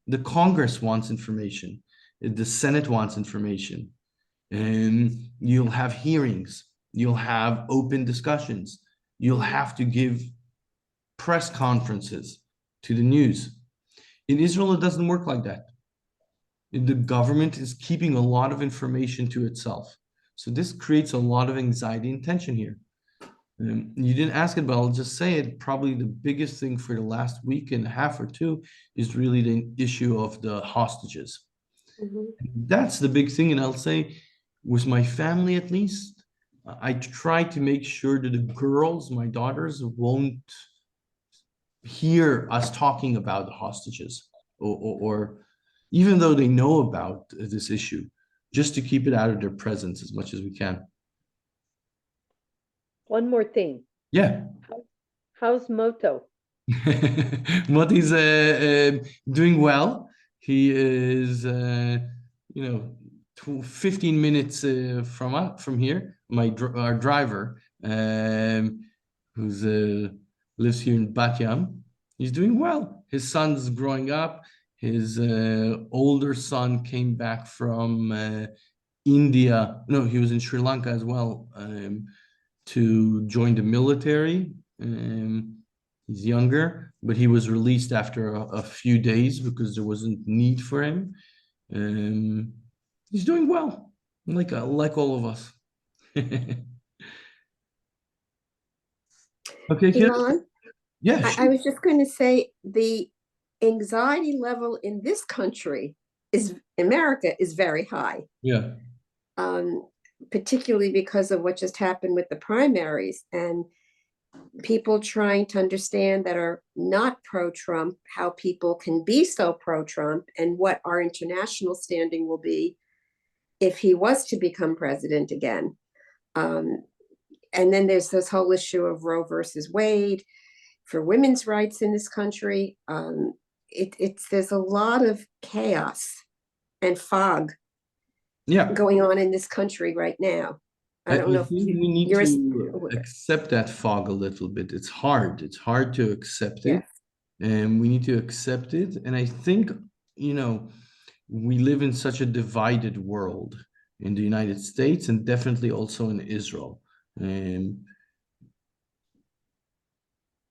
The Congress wants information. The Senate wants information. And you'll have hearings. You'll have open discussions. You'll have to give press conferences to the news. In Israel, it doesn't work like that. The government is keeping a lot of information to itself. So this creates a lot of anxiety and tension here. You didn't ask it, but I'll just say it. Probably the biggest thing for the last week and a half or two is really the issue of the hostages. That's the big thing. And I'll say, with my family at least, I try to make sure that the girls, my daughters, won't hear us talking about the hostages, or even though they know about this issue, just to keep it out of their presence as much as we can. One more thing. Yeah. How's Moto? Moti's doing well. He is, 15 minutes from here. Our driver, who's lives here in Bat Yam, he's doing well. His son's growing up. His older son came back from India. No, he was in Sri Lanka as well, to join the military. He's younger, but he was released after a few days because there wasn't need for him. He's doing well, like all of us. Okay, Ilan, yeah, I sure. was just going to say the anxiety level in this country America is very high. Yeah. Particularly because of what just happened with the primaries and people trying to understand that are not pro-Trump, how people can be so pro-Trump and what our international standing will be if he was to become president again. And then there's this whole issue of Roe versus Wade for women's rights in this country. There's a lot of chaos and fog going on in this country right now. I don't know if think we need to accept that fog a little bit. It's hard. It's hard to accept it. And we need to accept it. And I think, we live in such a divided world in the United States and definitely also in Israel. I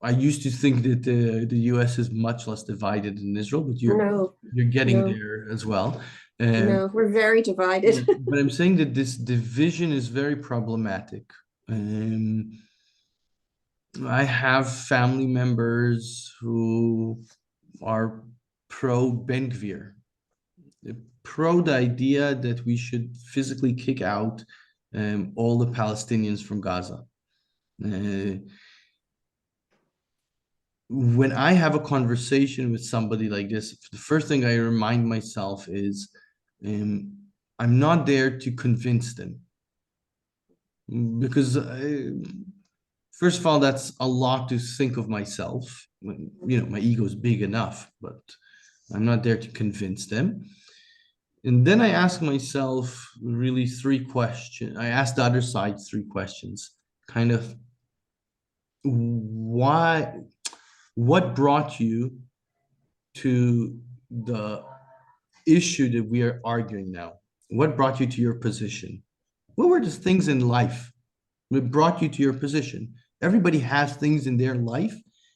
used to think that the US is much less divided than Israel, but No, you're getting no. there as well. no, we're very divided. But I'm saying that this division is very problematic. I have family members who are pro Ben Gvir, pro the idea that we should physically kick out all the Palestinians from Gaza. When I have a conversation with somebody like this, the first thing I remind myself is I'm not there to convince them. Because, first of all, that's a lot to think of myself. My ego is big enough, but I'm not there to convince them. And then I ask myself really three questions. I ask the other side three questions. Kind of, what brought you to the issue that we are arguing now? What brought you to your position? What were the things in life that brought you to your position? Everybody has things in their life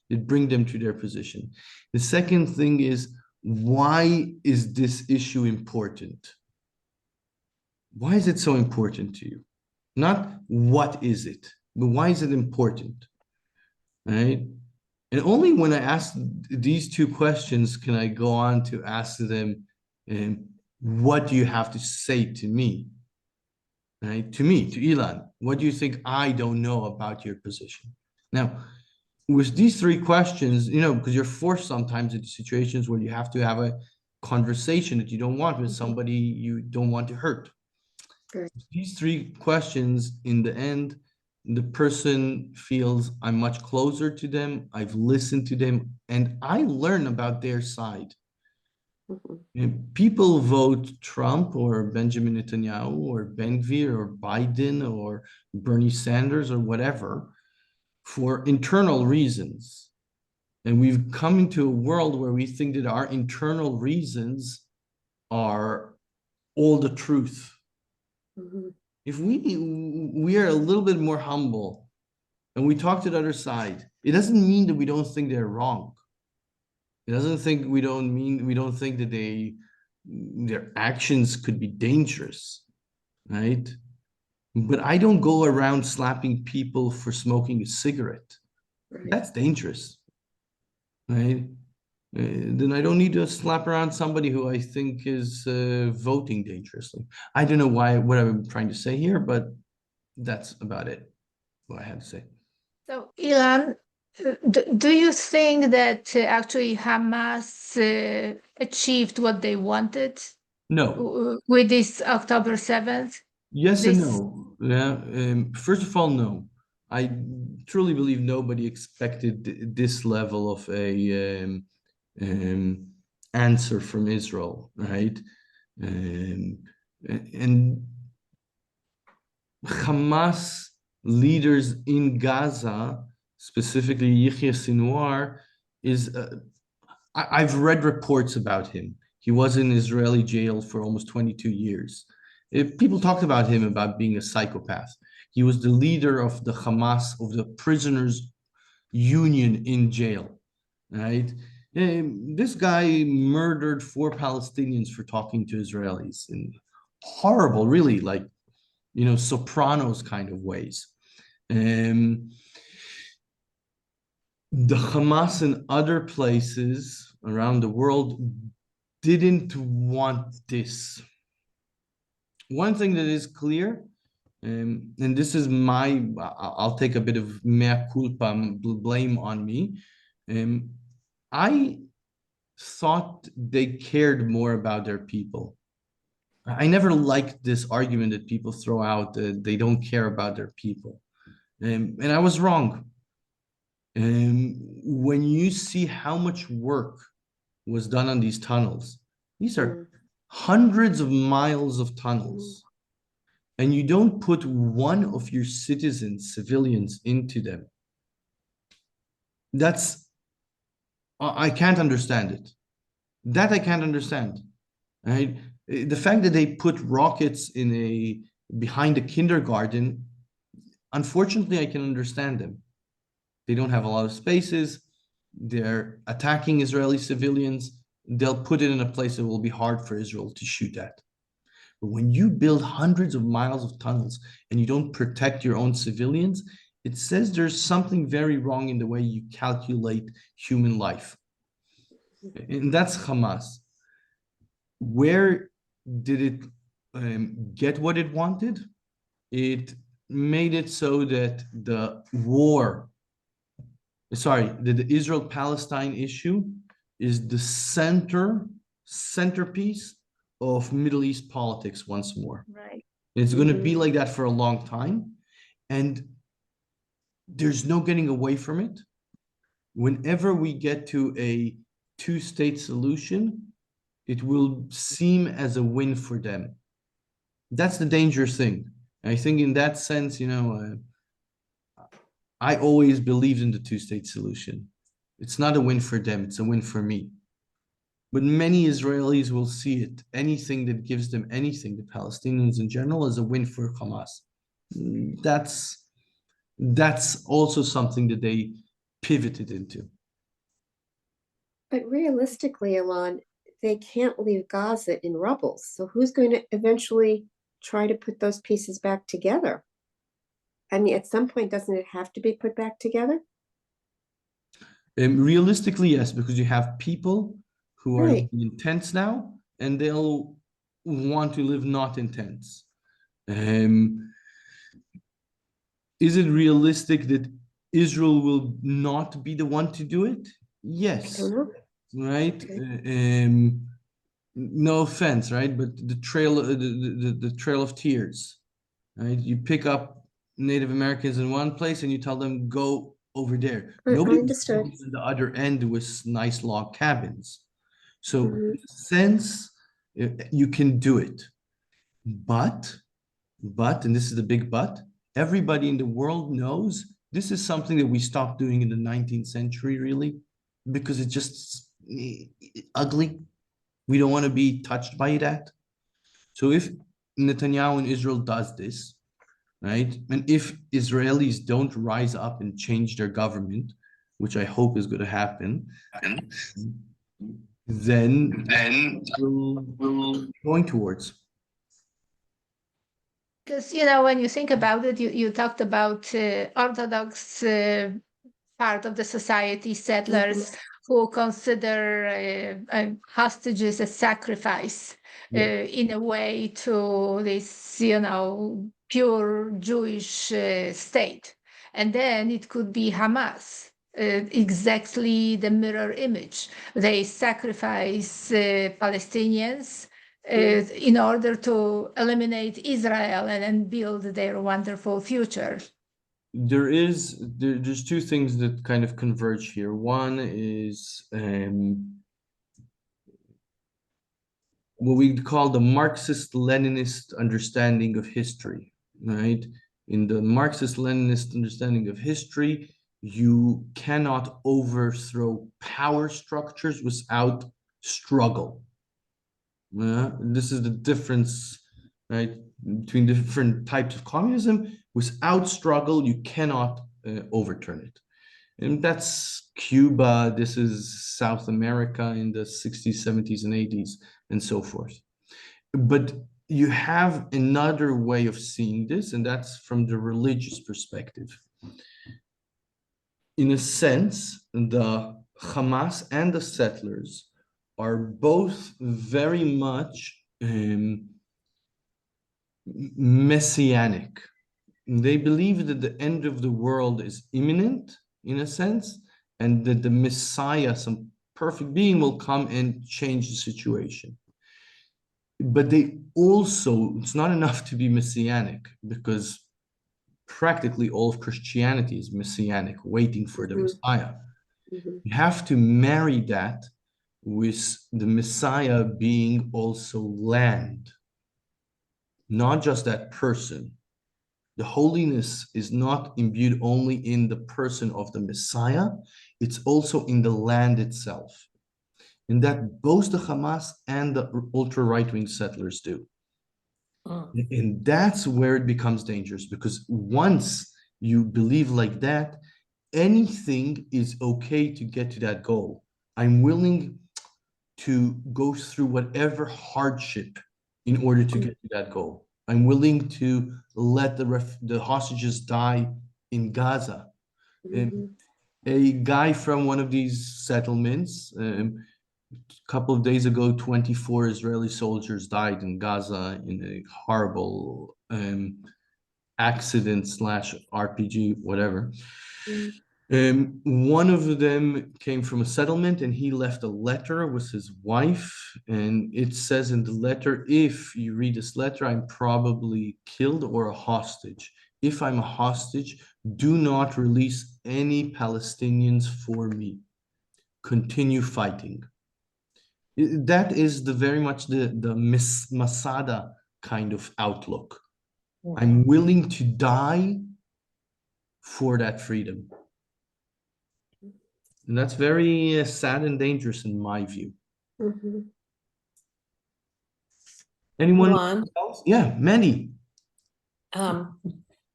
that bring them to their position. The second thing is, why is this issue important? Why is it so important to you? Not what is it, but why is it important? Right? And only when I ask these two questions can I go on to ask them, what do you have to say to me? Right? To me, to Ilan, what do you think I don't know about your position? Now, with these three questions, because you're forced sometimes into situations where you have to have a conversation that you don't want with somebody you don't want to hurt. Right. These three questions, in the end, the person feels I'm much closer to them, I've listened to them, and I learn about their side. And people vote Trump or Benjamin Netanyahu or Ben Gvir or Biden or Bernie Sanders or whatever for internal reasons. And we've come into a world where we think that our internal reasons are all the truth. If we are a little bit more humble and we talk to the other side, it doesn't mean that we don't think they're wrong. It doesn't think we don't think that their actions could be dangerous, right? But I don't go around slapping people for smoking a cigarette. Right. That's dangerous, right? Then I don't need to slap around somebody who I think is voting dangerously. I don't know what I'm trying to say here, but that's about it, what I had to say. So, Ilan, do you think that actually Hamas achieved what they wanted No. With this October 7th? Yes and no. Yeah. First of all, no. I truly believe nobody expected this level of a answer from Israel, right? And Hamas leaders in Gaza, specifically Yahya Sinwar, I've read reports about him. He was in Israeli jail for almost 22 years. People talked about him about being a psychopath. He was the leader of the Hamas, of the prisoners' union in jail, right? This guy murdered 4 Palestinians for talking to Israelis in horrible, really, like, Sopranos kind of ways. The Hamas in other places around the world didn't want this. One thing that is clear, and this is I'll take a bit of mea culpa, blame on me. I thought they cared more about their people. I never liked this argument that people throw out that they don't care about their people. And I was wrong. When you see how much work was done on these tunnels, these are hundreds of miles of tunnels, and you don't put one of your civilians into them. I can't understand it. That I can't understand, right? The fact that they put rockets behind a kindergarten, unfortunately, I can understand them. They don't have a lot of spaces. They're attacking Israeli civilians. They'll put it in a place that will be hard for Israel to shoot at. But when you build hundreds of miles of tunnels and you don't protect your own civilians, it says there's something very wrong in the way you calculate human life. And that's Hamas. Where did it get what it wanted? It made it so that the Israel-Palestine issue is the centerpiece of Middle East politics once more. Right. It's going to be like that for a long time. And there's no getting away from it. Whenever we get to a two-state solution, it will seem as a win for them. That's the dangerous thing. I think in that sense, I always believed in the two-state solution. It's not a win for them, it's a win for me. But many Israelis will see it, anything that gives them anything, the Palestinians in general, as a win for Hamas. That's also something that they pivoted into. But realistically, Alon, they can't leave Gaza in rubble. So who's going to eventually try to put those pieces back together? I mean, at some point, doesn't it have to be put back together? Realistically, yes, because you have people who are Right. in tents now, and they'll want to live not in tents. Is it realistic that Israel will not be the one to do it? I Yes, don't know. right? Okay. No offense, right? But the Trail of Tears, right? You pick up Native Americans in one place and you tell them go over there. I Nobody understood. on the other end with nice log cabins. So Mhm. in a sense, you can do it. But, and this is the big but, everybody in the world knows this is something that we stopped doing in the 19th century, really, because it's just ugly. We don't want to be touched by that. So if Netanyahu and Israel does this, right, and if Israelis don't rise up and change their government, which I hope is going to happen, then we'll going towards. Because, when you think about it, you talked about Orthodox part of the society, settlers who consider hostages a sacrifice Yeah. in a way to this, pure Jewish state. And then it could be Hamas, exactly the mirror image. They sacrifice Palestinians in order to eliminate Israel and then build their wonderful future. There's two things that kind of converge here. One is what we call the Marxist-Leninist understanding of history, right? In the Marxist-Leninist understanding of history, you cannot overthrow power structures without struggle. This is the difference, right, between different types of communism. Without struggle, you cannot overturn it. And that's Cuba, this is South America in the 60s, 70s, and 80s, and so forth. But you have another way of seeing this, and that's from the religious perspective. In a sense, the Hamas and the settlers are both very much messianic. They believe that the end of the world is imminent, in a sense, and that the Messiah, some perfect being, will come and change the situation. But they also, it's not enough to be messianic, because practically all of Christianity is messianic, waiting for the Messiah. You have to marry that with the Messiah being also land, not just that person. The holiness is not imbued only in the person of the Messiah, it's also in the land itself. And that both the Hamas and the ultra-right-wing settlers do. And that's where it becomes dangerous, because once you believe like that, anything is okay to get to that goal. I'm willing to go through whatever hardship in order to get to that goal. I'm willing to let the hostages die in Gaza. Mhm. A guy from one of these settlements, a couple of days ago, 24 Israeli soldiers died in Gaza in a horrible accident slash RPG, whatever. Mm. One of them came from a settlement and he left a letter with his wife. And it says in the letter, if you read this letter, I'm probably killed or a hostage. If I'm a hostage, do not release any Palestinians for me. Continue fighting. That is the very much the Masada kind of outlook. I'm willing to die for that freedom. And that's very sad and dangerous in my view. Mhm. Anyone Milan, else? Yeah, many. um,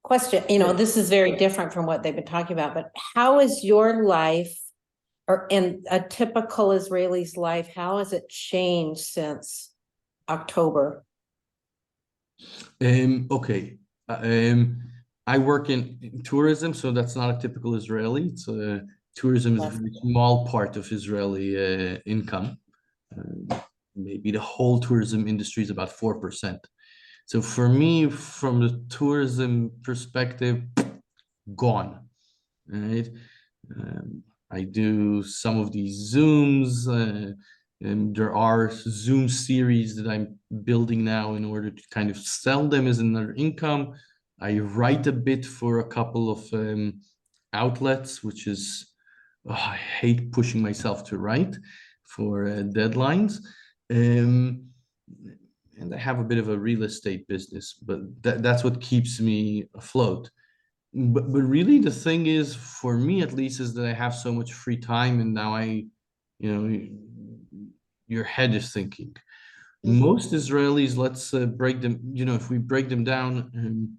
question, you know, this is very different from what they've been talking about, but how is your life or in a typical Israeli's life, how has it changed since October? Okay. I work in tourism, so that's not a typical Israeli. It's tourism is a very small part of Israeli income. Maybe the whole tourism industry is about 4%. So for me, from the tourism perspective, gone. Right? I do some of these Zooms, and there are Zoom series that I'm building now in order to kind of sell them as another income. I write a bit for a couple of outlets, which is, I hate pushing myself to write for deadlines. And I have a bit of a real estate business, but that's what keeps me afloat. But really the thing is, for me at least, is that I have so much free time and now you know, your head is thinking. Most Israelis, let's break them, if we break them down,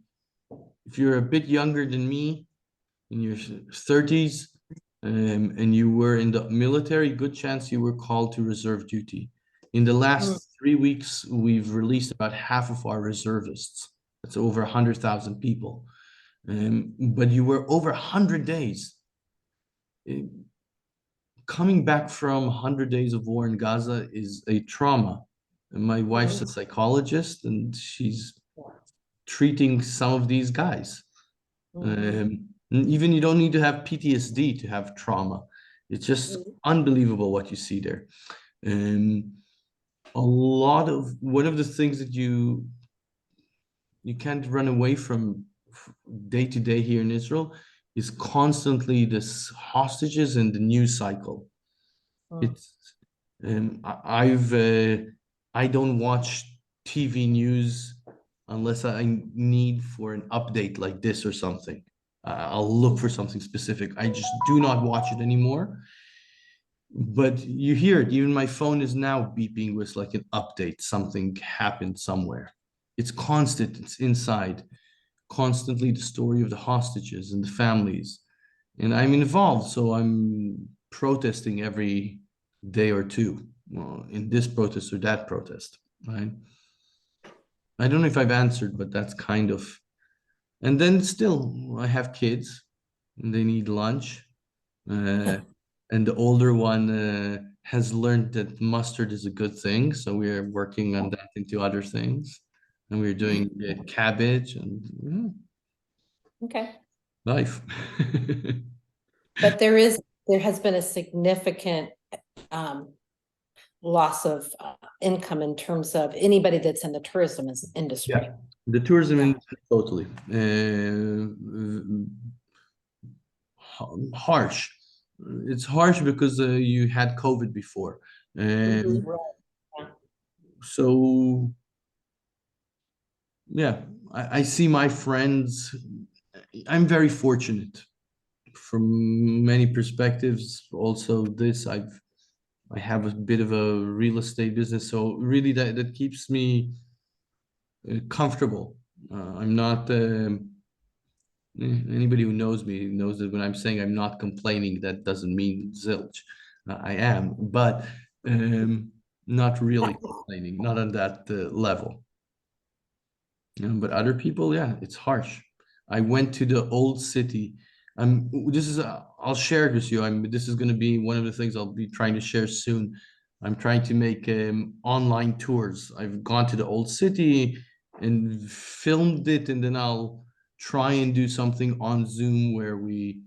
if you're a bit younger than me, in your 30s, and you were in the military, good chance you were called to reserve duty. In the last 3 weeks, we've released about half of our reservists. That's over 100,000 people. But you were over 100 days. Coming back from 100 days of war in Gaza is a trauma. And my wife's a psychologist and she's treating some of these guys. Even you don't need to have PTSD to have trauma. It's just unbelievable what you see there. One of the things that you can't run away from day to day here in Israel is constantly this hostages and the news cycle. It's I don't watch TV news unless I need for an update like this or something. I'll look for something specific. I just do not watch it anymore. But you hear it, even my phone is now beeping with like an update, something happened somewhere. It's constant, it's inside, constantly the story of the hostages and the families. And I'm involved, so I'm protesting every day or two, in this protest or that protest, right? I don't know if I've answered, but that's kind of, and then still I have kids and they need lunch. And the older one has learned that mustard is a good thing. So we're working on that into other things. And we're doing cabbage and Okay, life. but there has been a significant loss of income in terms of anybody that's in the tourism industry. Yeah, the tourism industry, totally. Harsh. It's harsh because you had COVID before. So, yeah, I see my friends. I'm very fortunate from many perspectives. Also, I have a bit of a real estate business, so really that keeps me comfortable. I'm not Anybody who knows me knows that when I'm saying I'm not complaining, that doesn't mean zilch. I am, but not really complaining, not on that level. But other people, yeah, it's harsh. I went to the old city. This is, I'll share it with you. This is going to be one of the things I'll be trying to share soon. I'm trying to make online tours. I've gone to the old city and filmed it, and then I'll try and do something on Zoom where we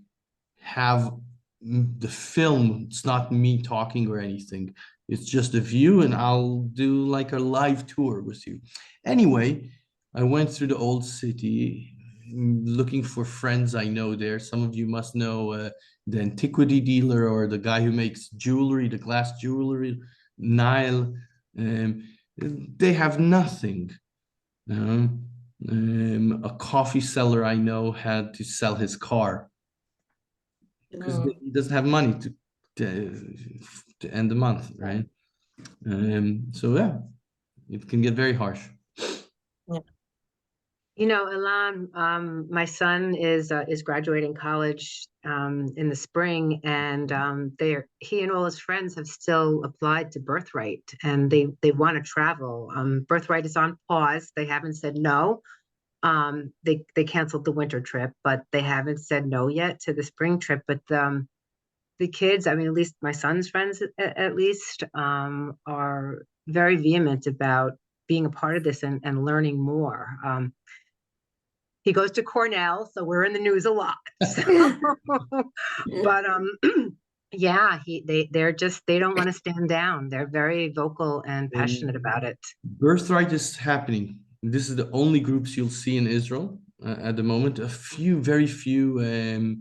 have the film. It's not me talking or anything. It's just a view, and I'll do like a live tour with you. Anyway, I went through the old city looking for friends I know there. Some of you must know the antiquity dealer or the guy who makes jewelry, the glass jewelry, Nile. They have nothing. A coffee seller I know had to sell his car because he doesn't have money to end the month, right? So yeah, it can get very harsh. You know, Ilan, my son is graduating college in the spring, and he and all his friends have still applied to Birthright, and they want to travel. Birthright is on pause. They haven't said no. They canceled the winter trip, but they haven't said no yet to the spring trip. But the kids, I mean, at least my son's friends, at least, are very vehement about being a part of this and learning more. He goes to Cornell, so we're in the news a lot. But yeah, they don't want to stand down. They're very vocal and passionate about it. Birthright is happening. This is the only groups you'll see in Israel at the moment. Very few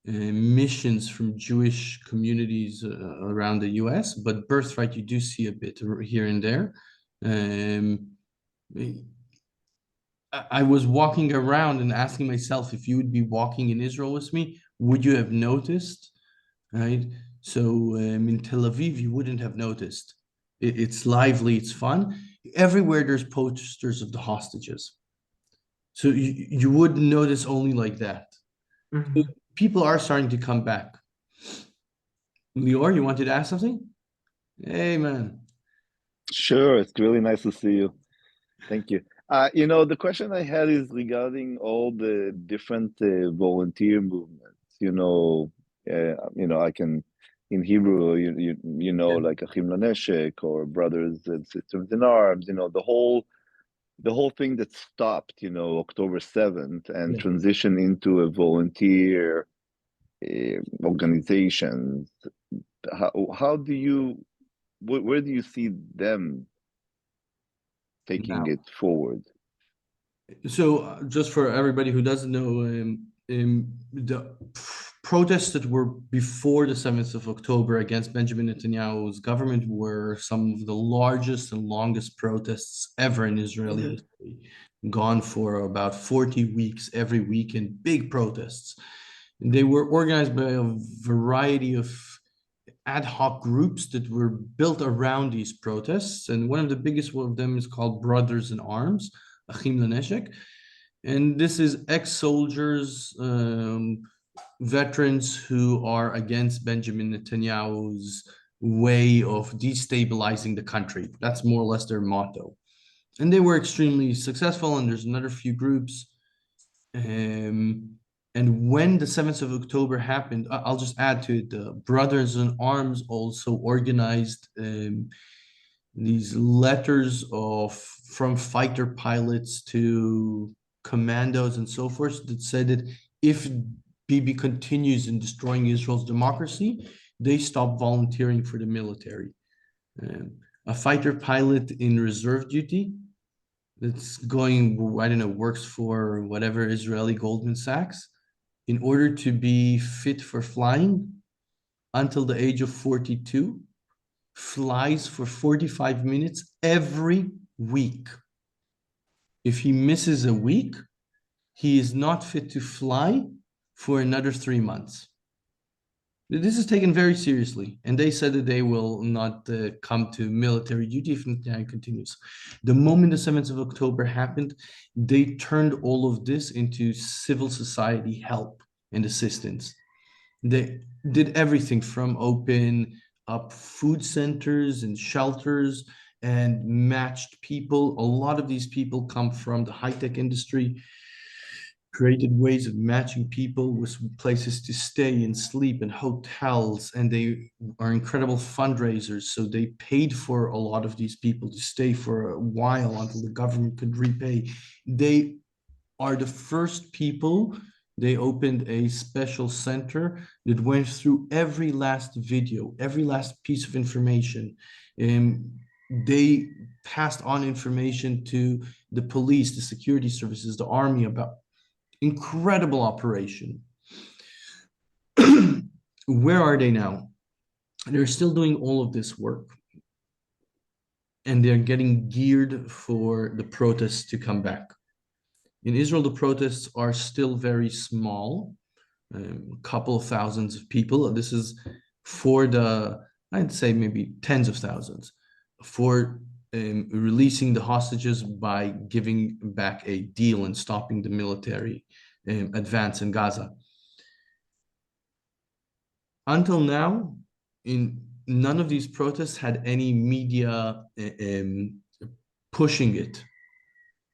missions from Jewish communities around the US, but Birthright you do see a bit here and there. I was walking around and asking myself, if you would be walking in Israel with me, would you have noticed, right? So in Tel Aviv, you wouldn't have noticed. It's lively, it's fun. Everywhere there's posters of the hostages. So you wouldn't notice only like that. Mhm. People are starting to come back. Lior, you wanted to ask something? Hey, man. Sure, it's really nice to see you. Thank you. The question I had is regarding all the different volunteer movements. I can in Hebrew, like Achim Laneshek or Brothers and Sisters in Arms. The whole thing that stopped, October 7th and Yeah. transitioned into a volunteer organizations. How do you? Where do you see them taking Now. it forward? So just for everybody who doesn't know, the protests that were before the 7th of October against Benjamin Netanyahu's government were some of the largest and longest protests ever in Israeli history, gone for about 40 weeks, every week in big protests. They were organized by a variety of ad hoc groups that were built around these protests. And one of the biggest one of them is called Brothers in Arms, Achim Laneshek. And this is ex-soldiers, veterans who are against Benjamin Netanyahu's way of destabilizing the country. That's more or less their motto. And they were extremely successful, and there's another few groups. And when the 7th of October happened, I'll just add to it, the Brothers in Arms also organized these letters from fighter pilots to commandos and so forth that said that if Bibi continues in destroying Israel's democracy, they stop volunteering for the military. A fighter pilot in reserve duty that's going, I don't know, works for whatever Israeli Goldman Sachs, in order to be fit for flying until the age of 42, flies for 45 minutes every week. If he misses a week, he is not fit to fly for another 3 months. This is taken very seriously, and they said that they will not come to military duty if Netanyahu continues. The moment the 7th of October happened, they turned all of this into civil society help and assistance. They did everything from open up food centers and shelters and matched people. A lot of these people come from the high-tech industry, created ways of matching people with places to stay and sleep and hotels, and they are incredible fundraisers. So they paid for a lot of these people to stay for a while until the government could repay. They are the first people. They opened a special center that went through every last video, every last piece of information. They passed on information to the police, the security services, the army about incredible operation. Where are they now? They're still doing all of this work. And they're getting geared for the protests to come back. In Israel, the protests are still very small, a couple of thousands of people. This is for I'd say maybe tens of thousands, for releasing the hostages by giving back a deal and stopping the military advance in Gaza. Until now, none of these protests had any media pushing it.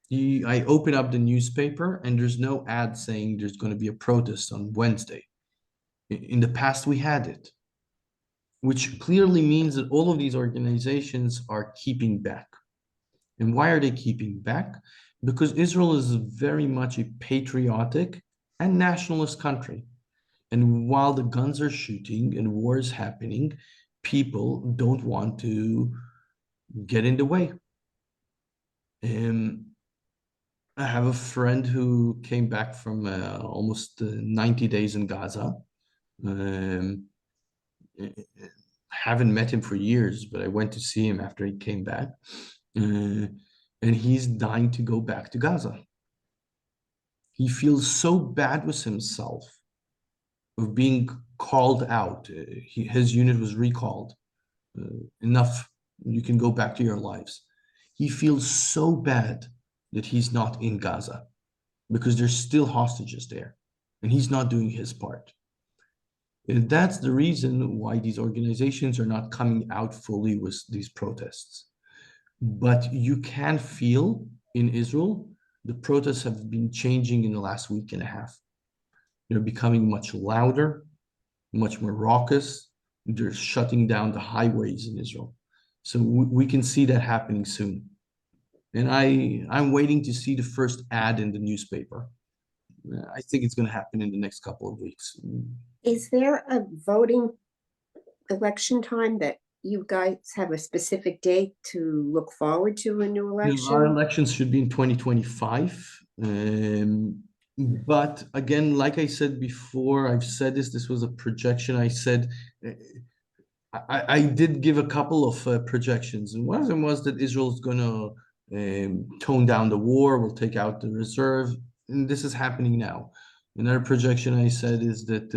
I open up the newspaper and there's no ad saying there's going to be a protest on Wednesday. In the past, we had it, which clearly means that all of these organizations are keeping back. And why are they keeping back? Because Israel is very much a patriotic and nationalist country. And while the guns are shooting and war is happening, people don't want to get in the way. I have a friend who came back from almost 90 days in Gaza. Haven't met him for years, but I went to see him after he came back. And he's dying to go back to Gaza. He feels so bad with himself of being called out. His unit was recalled. Enough, you can go back to your lives. He feels so bad that he's not in Gaza because there's still hostages there and he's not doing his part. And that's the reason why these organizations are not coming out fully with these protests. But you can feel in Israel, the protests have been changing in the last week and a half. They're becoming much louder, much more raucous. They're shutting down the highways in Israel. So we can see that happening soon. And I'm waiting to see the first ad in the newspaper. I think it's going to happen in the next couple of weeks. Is there a voting election time that you guys have a specific date to look forward to a new Our election? elections should be in 2025. But again, like I said before, I've said this was a projection. I said, I did give a couple of projections. And one of them was that Israel is going to tone down the war, will take out the reserve. And this is happening now. Another projection I said is that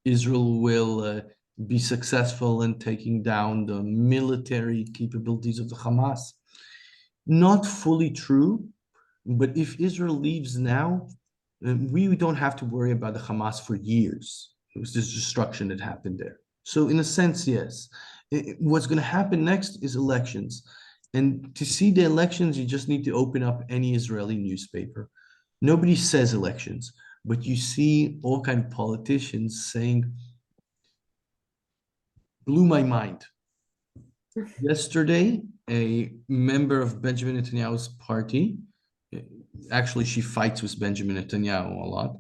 Israel will be successful in taking down the military capabilities of the Hamas. Not fully true, but if Israel leaves now, we don't have to worry about the Hamas for years. It was this destruction that happened there. So in a sense, yes. What's going to happen next is elections. And to see the elections, you just need to open up any Israeli newspaper. Nobody says elections, but you see all kinds of politicians saying, blew my mind. Yesterday, a member of Benjamin Netanyahu's party, actually she fights with Benjamin Netanyahu a lot,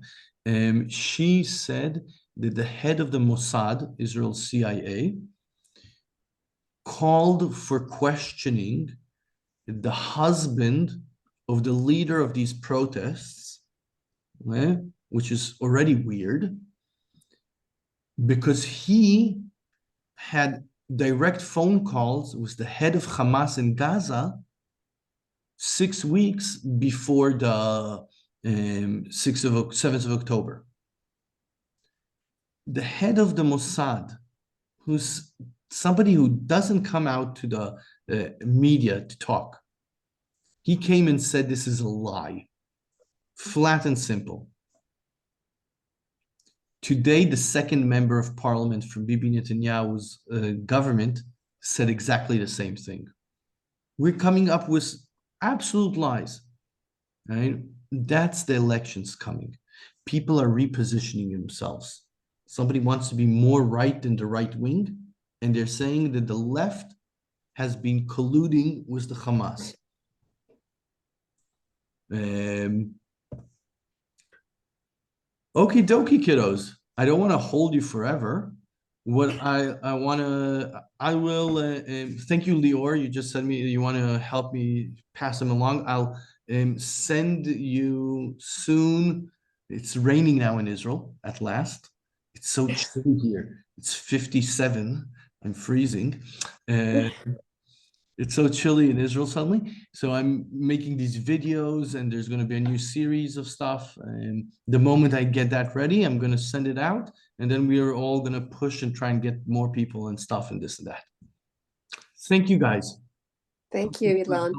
she said that the head of the Mossad, Israel's CIA, called for questioning the husband of the leader of these protests, which is already weird, because he had direct phone calls with the head of Hamas in Gaza 6 weeks before the 7th of October. the head of the Mossad, who's somebody who doesn't come out to the media to talk, he came and said this is a lie, flat and simple. Today, the second member of parliament from Bibi Netanyahu's government said exactly the same thing. We're coming up with absolute lies, right? That's the elections coming. People are repositioning themselves. Somebody wants to be more right than the right wing, and they're saying that the left has been colluding with the Hamas. Okie dokie, kiddos. I don't want to hold you forever. What I will thank you, Lior. You just sent me. You want to help me pass them along. I'll send you soon. It's raining now in Israel at last. It's so chilly here. It's 57. I'm freezing. It's so chilly in Israel suddenly. So I'm making these videos, and there's going to be a new series of stuff. And the moment I get that ready, I'm going to send it out. And then we are all going to push and try and get more people and stuff and this and that. Thank you, guys. Thank you, Ilan.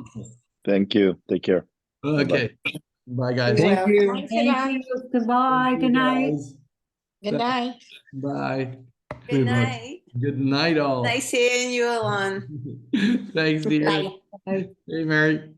Thank you. Take care. Okay. Bye, guys. Be Thank well. you. Thanks, Thank Ilan. you. Goodbye. Thank you, Good night. guys. Good night. Bye. Good night. Good night, all. Nice seeing you, Alon. Thanks, dear. Bye. Hey, Mary.